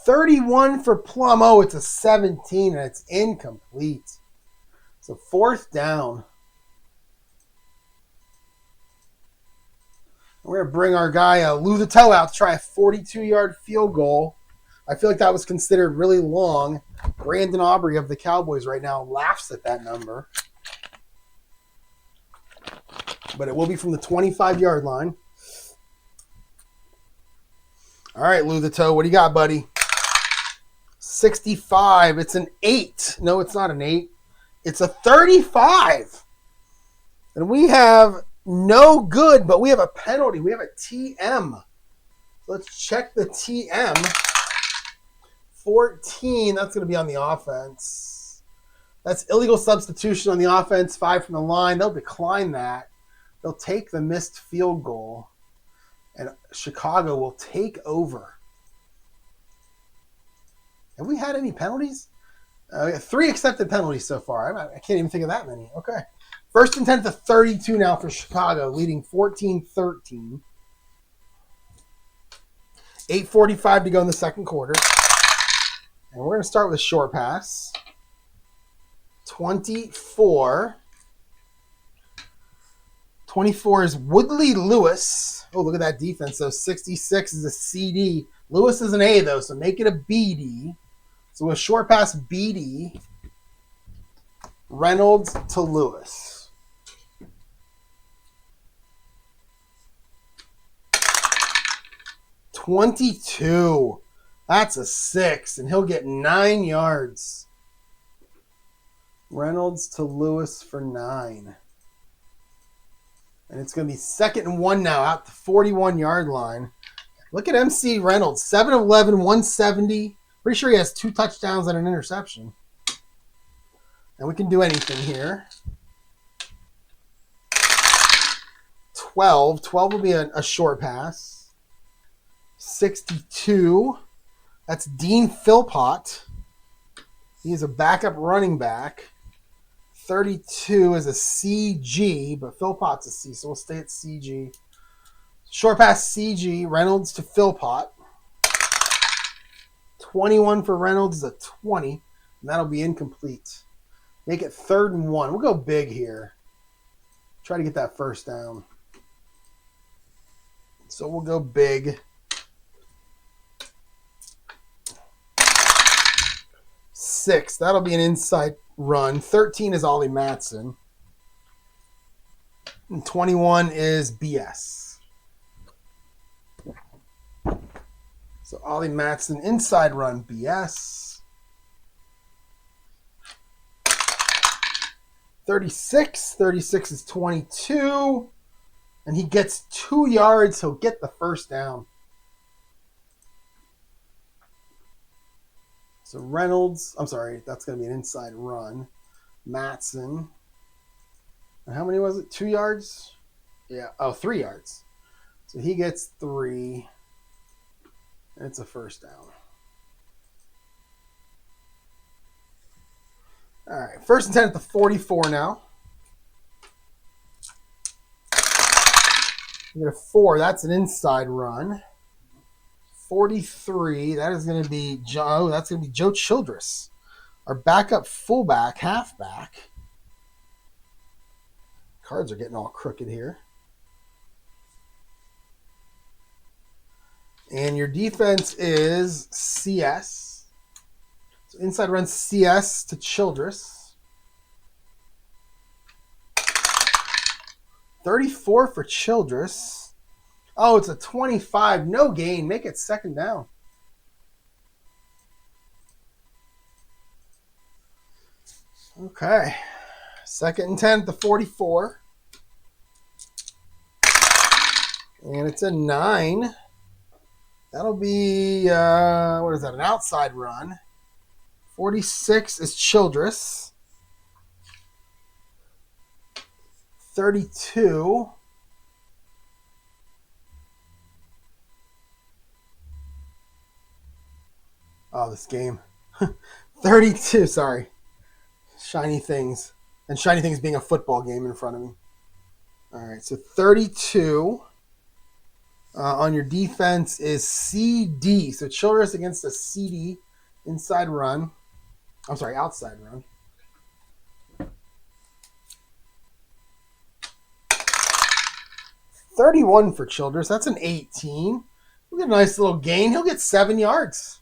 31 for Plum. Oh, it's a 17, and it's incomplete. So 4th down. We're going to bring our guy Lou the Toe out to try a 42-yard field goal. I feel like that was considered really long. Brandon Aubrey of the Cowboys right now laughs at that number. But it will be from the 25-yard line. All right, Lou the Toe, what do you got, buddy? 65. It's an 8. No, it's not an 8. It's a 35. And we have no good, but we have a penalty. We have a TM. Let's check the TM. 14. That's going to be on the offense. That's illegal substitution on the offense. 5 from the line. They'll decline that. They'll take the missed field goal, and Chicago will take over. Have we had any penalties? We have 3 accepted penalties so far. I can't even think of that many. Okay. 1st and 10 to 32 now for Chicago, leading 14-13. 8:45 to go in the second quarter. And we're going to start with a short pass. 24. 24 is Woodley Lewis. Oh, look at that defense, though. 66 is a CD. Lewis is an A, though, so make it a BD. So a short pass BD. Reynolds to Lewis. $22. That's a 6, and he'll get 9 yards. Reynolds to Lewis for 9. And it's going to be 2nd and 1 now, out the 41-yard line. Look at MC Reynolds, 7 of 11, 170. Pretty sure he has 2 touchdowns and an interception. And we can do anything here. 12. 12 will be a short pass. 62. That's Dean Philpott. He is a backup running back. 32 is a CG, but Philpott's a C, so we'll stay at CG. Short pass CG, Reynolds to Philpott. 21 for Reynolds is a 20, and that'll be incomplete. Make it 3rd and 1. We'll go big here. Try to get that 1st down. So we'll go big. 6. That'll be an inside run. 13 is Ollie Matson. And 21 is BS. So Ollie Matson, inside run, BS. 36. 36 is 22. And he gets 2 yards. He'll get the 1st down. So Reynolds, I'm sorry, that's going to be an inside run. Matson And how many was it? 2 yards? Yeah. Oh, 3 yards. So he gets 3. It's a first down. All right. 1st and 10 at the 44 now. You get a 4. That's an inside run. 43. That is going to be Joe. That's going to be Joe Childress, our backup fullback, halfback. Cards are getting all crooked here. And your defense is CS. So inside run CS to Childress. 34 for Childress. Oh, it's a 25. No gain. Make it 2nd down. Okay. 2nd and 10 at the 44. And it's a 9. That'll be, what is that, an outside run. 46 is Childress. 32. Oh, this game. 32, sorry. Shiny Things. And Shiny Things being a football game in front of me. All right, so 32 on your defense is CD. So Childress against a CD inside run. I'm sorry, outside run. $31 for Childress. That's an 18. We'll get a nice little gain. He'll get 7 yards.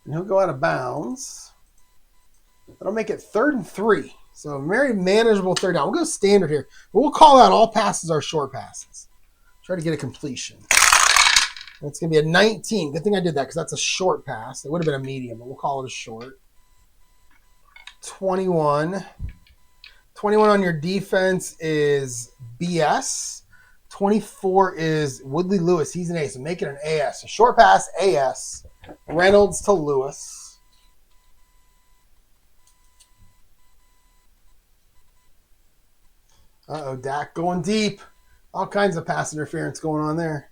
And he'll go out of bounds. That'll make it 3rd and 3. So a very manageable 3rd down. We'll go standard here. But we'll call out all passes are short passes. Try to get a completion. It's going to be a 19. Good thing I did that because that's a short pass. It would have been a medium, but we'll call it a short. 21. 21 on your defense is BS. 24 is Woodley Lewis. He's an A, so make it an AS. A short pass, AS. Reynolds to Lewis. Uh-oh, Dak going deep. All kinds of pass interference going on there.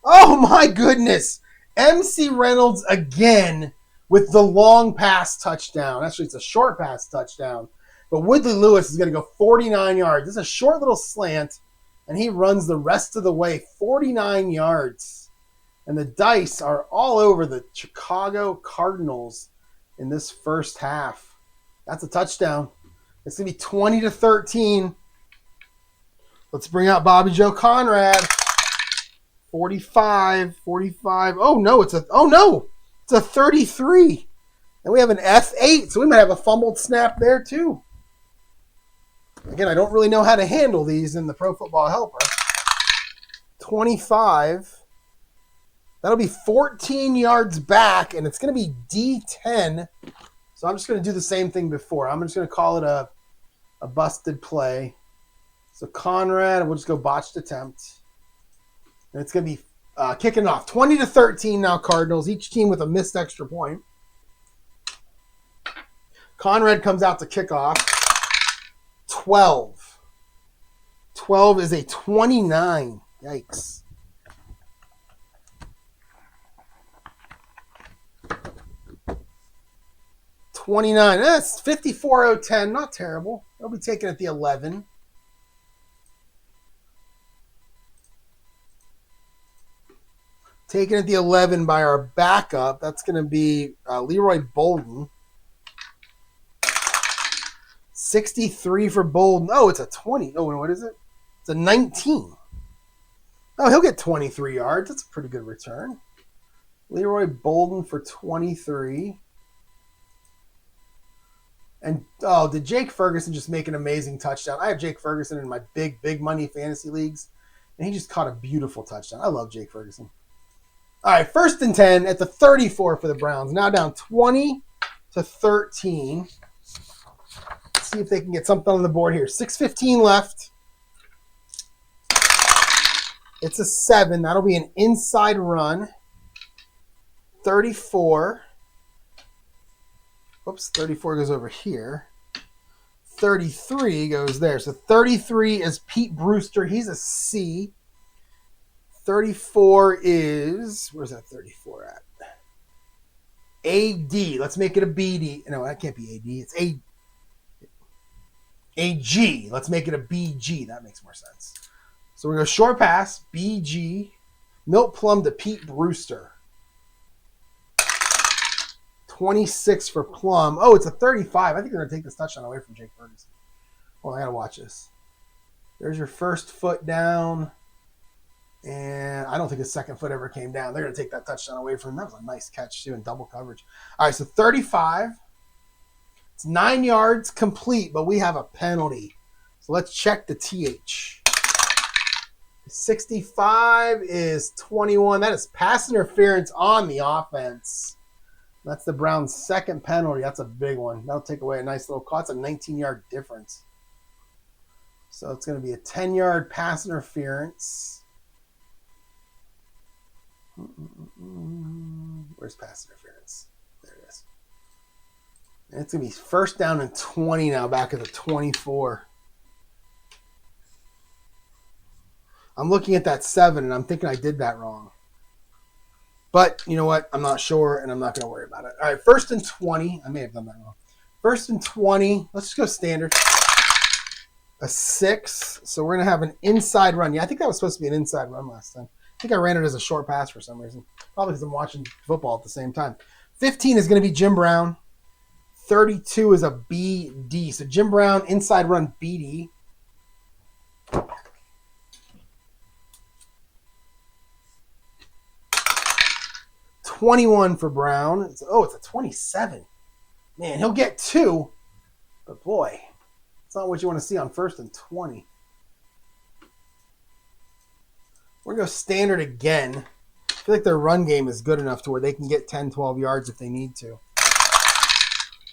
Oh, my goodness. MC Reynolds again with the long pass touchdown. Actually, it's a short pass touchdown. But Woodley Lewis is going to go 49 yards. This is a short little slant, and he runs the rest of the way, 49 yards. And the dice are all over the Chicago Cardinals in this first half. That's a touchdown. It's going to be 20-13. Let's bring out Bobby Joe Conrad. 45. Oh no, it's a 33. And we have an F8, so we might have a fumbled snap there too. Again, I don't really know how to handle these in the Pro Football Helper. 25. That'll be 14 yards back, and it's going to be D10. So I'm just going to do the same thing before. I'm just going to call it a busted play. So Conrad, we'll just go botched attempt. And it's going to be kicking off. 20-13 now, Cardinals. Each team with a missed extra point. Conrad comes out to kick off. 12. 12 is a 29. Yikes. $29. That's 54-010. Not terrible. They'll be taking at the 11. Taken at the 11 by our backup. That's going to be Leroy Bolden. 63 for Bolden. Oh, it's a 20. Oh, and what is it? It's a 19. Oh, he'll get 23 yards. That's a pretty good return. Leroy Bolden for 23. And, oh, did Jake Ferguson just make an amazing touchdown? I have Jake Ferguson in my big money fantasy leagues, and he just caught a beautiful touchdown. I love Jake Ferguson. All right, 1st and 10 at the 34 for the Browns. Now down 20-13. Let's see if they can get something on the board here. 6:15 left. It's a 7. That'll be an inside run. 34. Oops, 34 goes over here. 33 goes there. So 33 is Pete Brewster. He's a C. 34 is, where's that 34 at? AD. Let's make it a BD. No, that can't be AD. It's AG. Let's make it a BG. That makes more sense. So we're going to go short pass, BG. Milt Plum to Pete Brewster. 26 for Plum. Oh, it's a 35. I think they're going to take this touchdown away from Jake Ferguson. Well, I got to watch this. There's your first foot down. And I don't think his second foot ever came down. They're going to take that touchdown away from him. That was a nice catch, too, in double coverage. All right, so 35. It's 9 yards complete, but we have a penalty. So let's check the TH. 65 is 21. That is pass interference on the offense. That's the Browns' second penalty. That's a big one. That'll take away a nice little call. It's a 19-yard difference. So it's going to be a 10-yard pass interference. Where's pass interference? There it is. And it's going to be first down and 20 now, back at the 24. I'm looking at that 7, and I'm thinking I did that wrong. But you know what? I'm not sure, and I'm not going to worry about it. All right, first and 20. I may have done that wrong. First and 20. Let's just go standard. A 6. So we're going to have an inside run. Yeah, I think that was supposed to be an inside run last time. I think I ran it as a short pass for some reason. Probably because I'm watching football at the same time. 15 is going to be Jim Brown. 32 is a BD. So Jim Brown, inside run BD. $21 for Brown. It's a 27. Man, he'll get 2. But boy, it's not what you want to see on first and 20. We're going to go standard again. I feel like their run game is good enough to where they can get 10, 12 yards if they need to.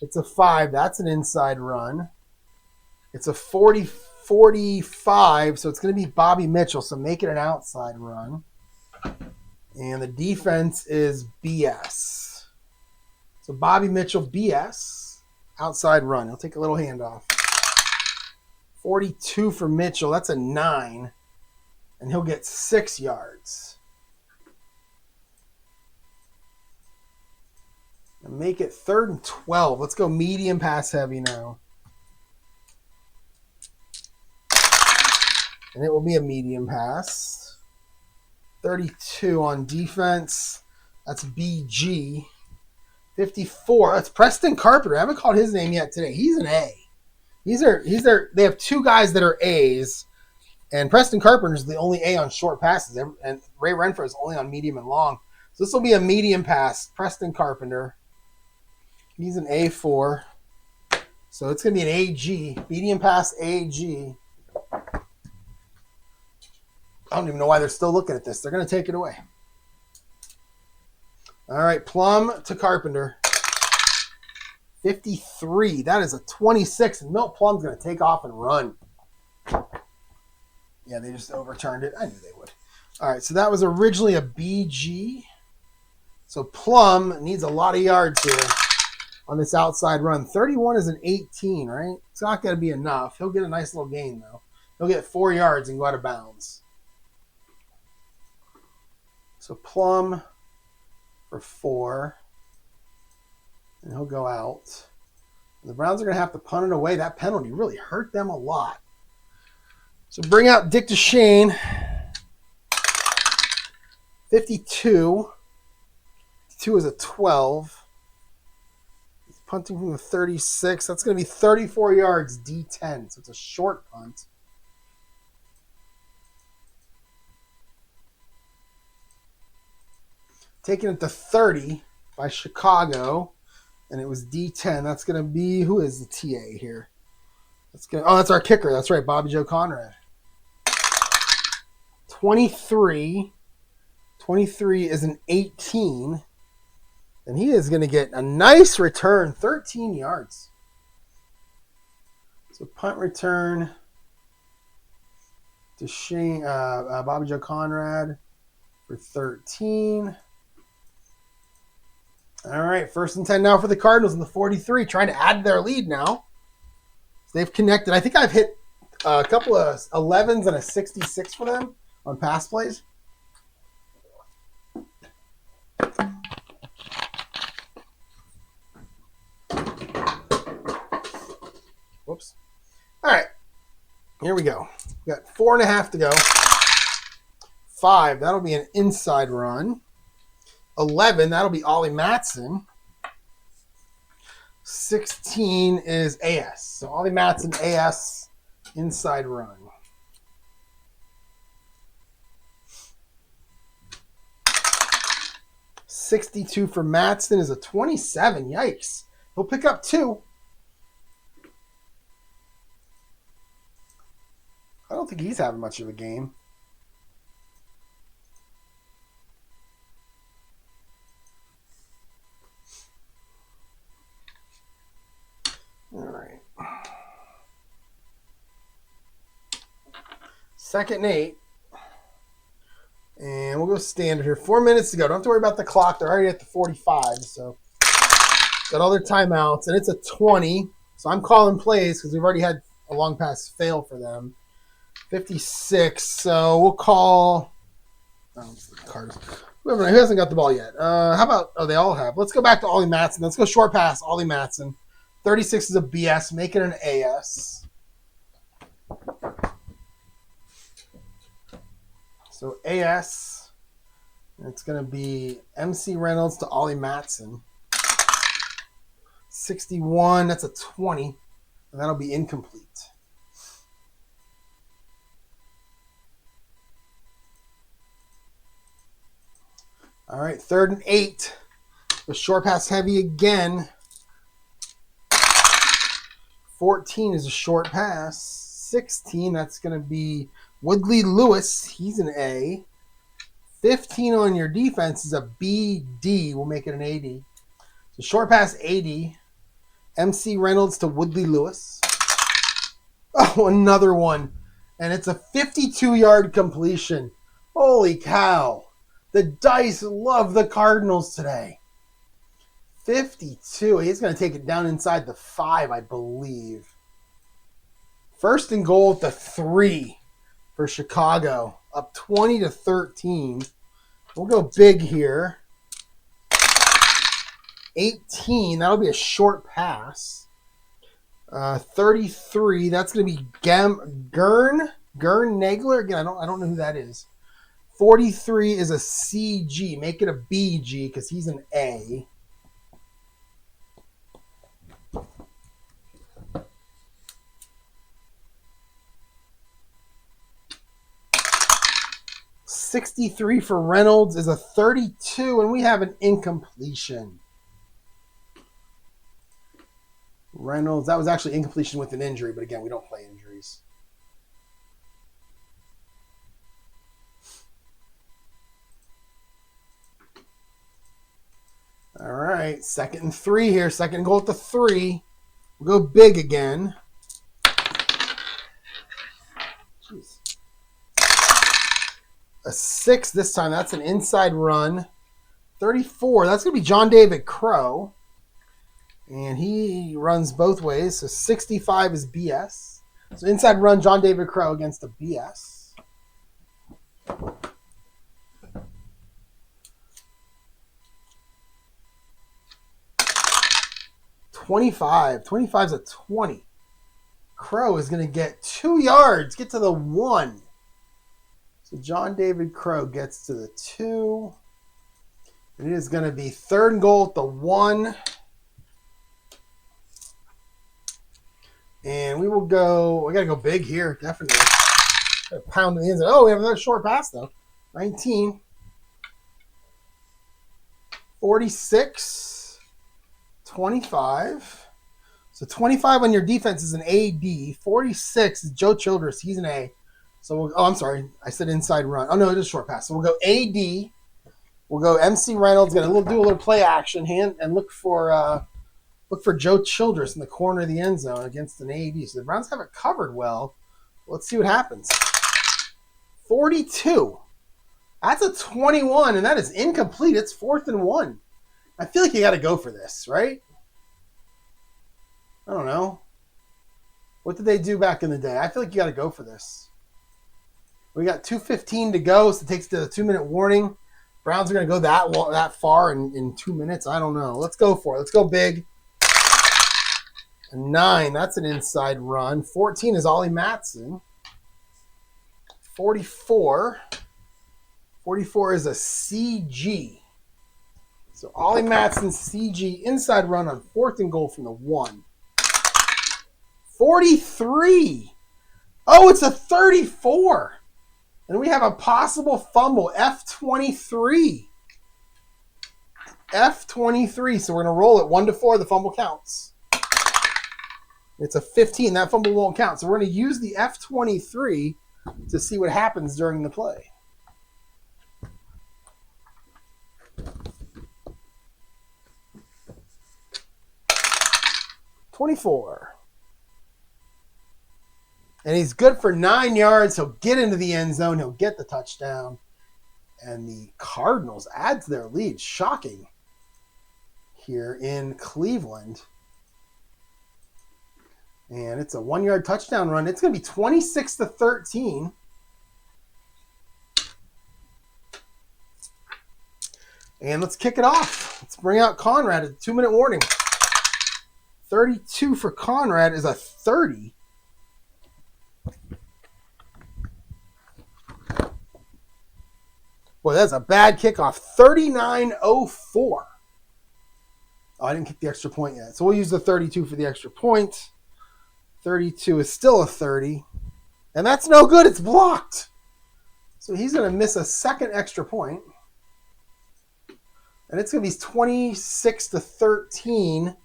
It's a 5. That's an inside run. It's a 40-45, so it's going to be Bobby Mitchell, so make it an outside run. And the defense is BS. So Bobby Mitchell, BS, outside run. He'll take a little handoff. 42 for Mitchell. That's a 9. And he'll get 6 yards. And make it 3rd and 12. Let's go medium pass heavy now. And it will be a medium pass. 32 on defense. That's BG. 54. That's Preston Carpenter. I haven't called his name yet today. He's an A. They have 2 guys that are A's. And Preston Carpenter is the only A on short passes. And Ray Renfro is only on medium and long. So this will be a medium pass. Preston Carpenter. He's an A4. So it's going to be an AG. Medium pass AG. I don't even know why they're still looking at this. They're going to take it away. All right, Plum to Carpenter. 53. That is a 26. And Milt Plum's going to take off and run. Yeah, they just overturned it. I knew they would. All right, so that was originally a BG. So Plum needs a lot of yards here on this outside run. 31 is an 18, right? It's not going to be enough. He'll get a nice little gain, though. He'll get 4 yards and go out of bounds. So Plum for 4. And he'll go out. And the Browns are going to have to punt it away. That penalty really hurt them a lot. So bring out Dick DeShane. 52. 52 is a 12. He's punting from the 36. That's going to be 34 yards, D10. So it's a short punt. Taking it to 30 by Chicago. And it was D10. That's going to be, who is the TA here? That's our kicker. That's right, Bobby Joe Conrad. 23. 23 is an 18. And he is going to get a nice return, 13 yards. So punt return to Bobby Joe Conrad for 13. All right, 1st and 10 now for the Cardinals in the 43, trying to add their lead now. They've connected. I think I've hit a couple of 11s and a 66 for them on pass plays. Whoops. All right, here we go. We got 4.5 to go. 5, that'll be an inside run. 11, that'll be Ollie Matson. 16 is AS. So Ollie Matson, AS, inside run. $62 for Matson is a 27. Yikes. He'll pick up 2. I don't think he's having much of a game. All right. 2nd and 8. And we'll go standard here. 4 minutes to go. Don't have to worry about the clock. They're already at the 45. So got all their timeouts. And it's a 20. So I'm calling plays because we've already had a long pass fail for them. 56. So we'll call whoever who hasn't got the ball yet. How about they all have. Let's go back to Ollie Matson. Let's go short pass, Ollie Matson. 36 is a BS, make it an AS. So AS, it's going to be MC Reynolds to Ollie Matson. 61, that's a 20, and that'll be incomplete. All right, 3rd and 8. The short pass heavy again. 14 is a short pass. 16, that's going to be Woodley Lewis. He's an A. 15 on your defense is a BD. We'll make it an AD. So short pass 80. MC Reynolds to Woodley Lewis. Oh, another one. And it's a 52-yard completion. Holy cow. The dice love the Cardinals today. 52. He's going to take it down inside the 5, I believe. 1st and goal at the 3 for Chicago. Up 20-13. We'll go big here. 18. That'll be a short pass. 33. That's going to be Gern Nagler. Again, I don't know who that is. 43 is a CG. Make it a BG because he's an A. $63 for Reynolds is a 32, and we have an incompletion. Reynolds, that was actually incompletion with an injury, but again, we don't play injuries. All right, 2nd and 3 here. 2nd and goal at the 3. We'll go big again. Jeez. A 6 this time. That's an inside run. 34. That's going to be John David Crow. And he runs both ways. So 65 is BS. So inside run, John David Crow against a BS. 25. 25 is a 20. Crow is going to get 2 yards. Get to the 1. So John David Crow gets to the 2. And it is going to be 3rd and goal at the 1. And we will go. We got to go big here, definitely. Pound in the end zone. Oh, we have another short pass, though. 19. 46. 25. So 25 on your defense is an AD. 46 is Joe Childress. He's an A. So I'm sorry. I said inside run. Oh, no, it is short pass. So we'll go AD. We'll go MC Reynolds. Gonna do a little play action hand and look for Joe Childress in the corner of the end zone against an AD. So the Browns have it covered well. Let's see what happens. 42. That's a 21, and that is incomplete. It's 4th and 1. I feel like you got to go for this, right? I don't know. What did they do back in the day? I feel like you got to go for this. We got 2:15 to go, so it takes the 2-minute warning. Browns are going to go that far in 2 minutes. I don't know. Let's go for it. Let's go big. 9, that's an inside run. 14 is Ollie Matson. 44 is a CG. So Ollie Matson, CG, inside run on 4th and goal from the 1. 43. Oh, it's a 34. And we have a possible fumble, F23. F23. So we're going to roll it 1-4. The fumble counts. It's a 15. That fumble won't count. So we're going to use the F23 to see what happens during the play. $24. And he's good for 9 yards. He'll get into the end zone. He'll get the touchdown. And the Cardinals add to their lead. Shocking here in Cleveland. And it's a 1-yard touchdown run. It's going to be 26-13. And let's kick it off. Let's bring out Conrad at the 2-minute warning. 32 for Conrad is a 30. Boy, that's a bad kickoff. 39-04. Oh, I didn't kick the extra point yet. So we'll use the 32 for the extra point. 32 is still a 30. And that's no good. It's blocked. So he's going to miss a second extra point. And it's going to be 26-13.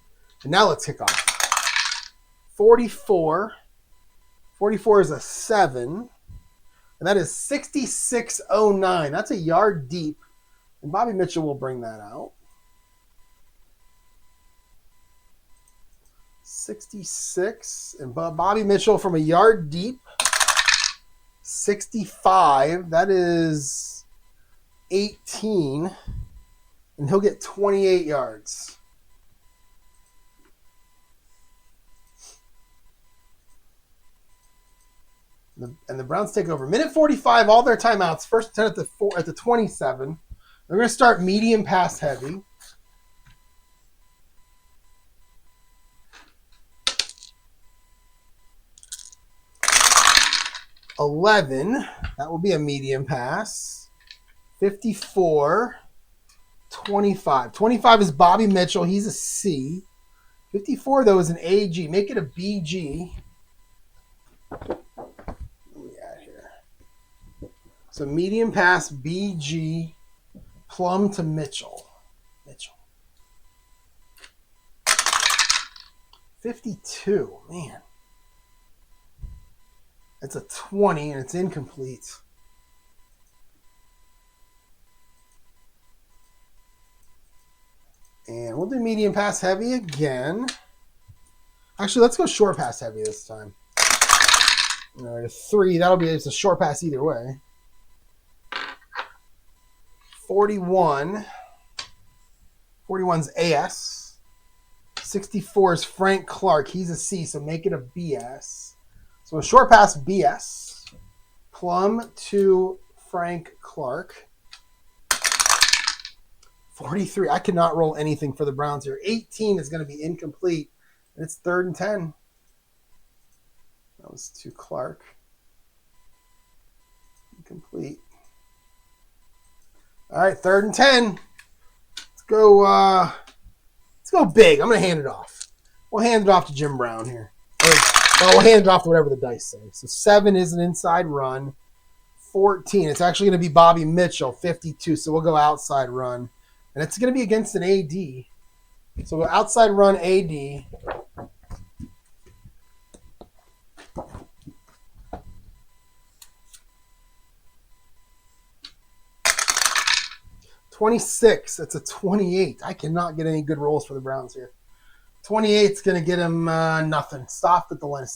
And now let's kick off. 44. 44 is a 7. And that is 66-09. That's a yard deep. And Bobby Mitchell will bring that out. 66. And Bobby Mitchell from a yard deep. 65. That is 18. And he'll get 28 yards. And the Browns take over. Minute 45, all their timeouts. First 10 at the 27. They're going to start medium pass heavy. $11. That will be a medium pass. 54. 25. 25 is Bobby Mitchell. He's a C. 54, though, is an AG. Make it a BG. So medium pass, BG, Plum to Mitchell. 52, man. It's a 20 and it's incomplete. And we'll do medium pass heavy again. Actually, let's go short pass heavy this time. All right, a 3, it's a short pass either way. 41. 41's AS. 64 is Frank Clark. He's a C, so make it a BS. So a short pass BS. Plum to Frank Clark. 43. I cannot roll anything for the Browns here. 18 is going to be incomplete. And it's 3rd and 10. That was to Clark. Incomplete. All right, 3rd and 10. Let's go big. I'm going to hand it off. We'll hand it off to Jim Brown here. We'll hand it off to whatever the dice say. So 7 is an inside run. 14. It's actually going to be Bobby Mitchell, 52. So we'll go outside run. And it's going to be against an AD. So we'll outside run AD. $26. That's a 28. I cannot get any good rolls for the Browns here. 28's going to get him nothing. Stuffed at the line of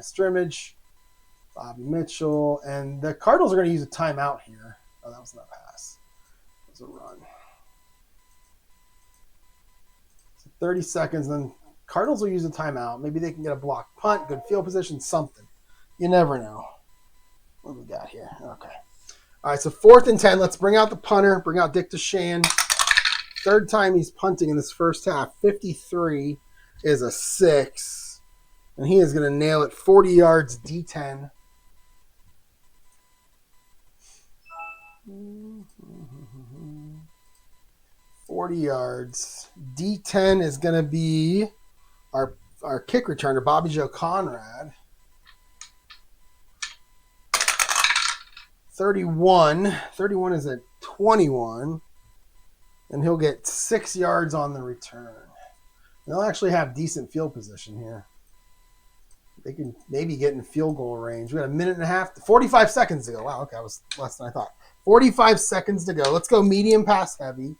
scrimmage. Bobby Mitchell. And the Cardinals are going to use a timeout here. Oh, that was not a pass. It was a run. 30 seconds, then Cardinals will use a timeout. Maybe they can get a blocked punt, good field position, something. You never know. What do we got here? Okay. All right, so 4th and 10. Let's bring out the punter, bring out Dick DeShan. Third time he's punting in this first half. 53 is a 6. And he is going to nail it 40 yards, D10. Mm-hmm. 40 yards. D10 is going to be our kick returner, Bobby Joe Conrad. 31. 31 is at 21. And he'll get 6 yards on the return. They'll actually have decent field position here. They can maybe get in field goal range. We got a minute and a half, 45 seconds to go. Wow, okay, that was less than I thought. 45 seconds to go. Let's go medium pass heavy.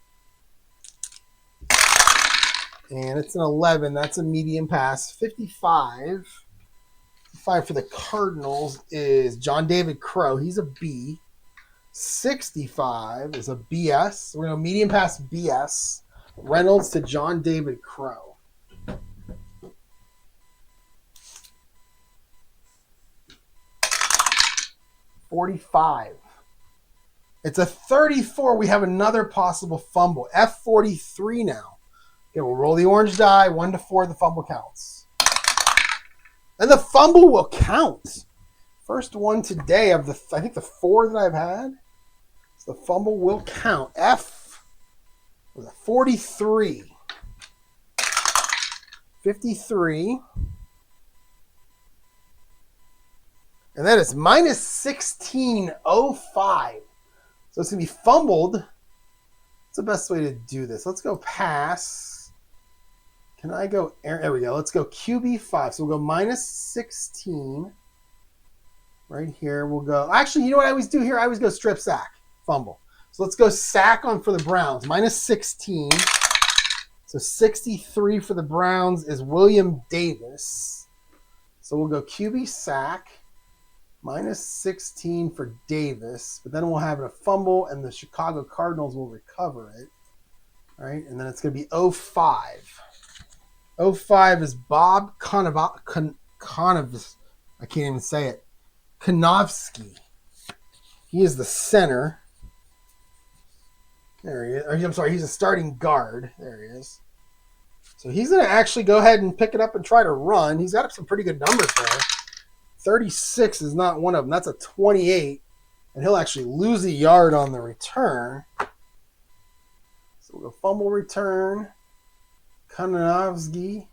And it's an 11. That's a medium pass. 55. 55 for the Cardinals is John David Crow. He's a B. 65 is a BS. We're going to medium pass BS. Reynolds to John David Crow. $45. It's a 34. We have another possible fumble. F43 now. Okay, we'll roll the orange die. 1 to 4, the fumble counts. And the fumble will count. First one today of I think the 4 that I've had. So the fumble will count. F was a 43. 53. And that is minus 16.05. So it's going to be fumbled. What's the best way to do this? Let's go pass. Can I go? There we go. Let's go QB5. So we'll go minus 16. Right here. We'll go. Actually, you know what I always do here? I always go strip sack. Fumble. So let's go sack on for the Browns. Minus 16. So 63 for the Browns is William Davis. So we'll go QB sack. Minus 16 for Davis. But then we'll have a fumble, and the Chicago Cardinals will recover it. All right, and then it's going to be 05. 05 is Bob Konovsky. I can't even say it. Konovsky. He is the center. There he is. I'm sorry, he's a starting guard. There he is. So he's going to actually go ahead and pick it up and try to run. He's got some pretty good numbers there. 36 is not one of them. That's a 28. And he'll actually lose a yard on the return. So we'll go fumble return. Konovsky.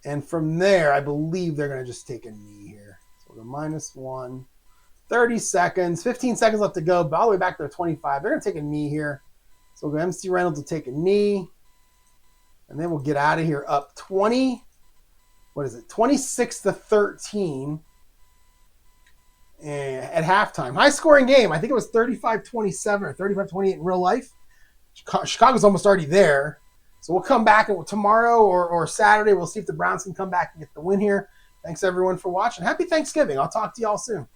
And from there, I believe they're going to just take a knee here. So we'll go minus 1. 30 seconds. 15 seconds left to go. But all the way back to their 25. They're going to take a knee here. So we'll go MC Reynolds to take a knee. And then we'll get out of here up 20. What is it? 26 to 13. And at halftime. High scoring game. I think it was 35-27 or 35-28 in real life. Chicago's almost already there. So we'll come back and tomorrow or Saturday, we'll see if the Browns can come back and get the win here. Thanks everyone for watching. Happy Thanksgiving. I'll talk to you all soon.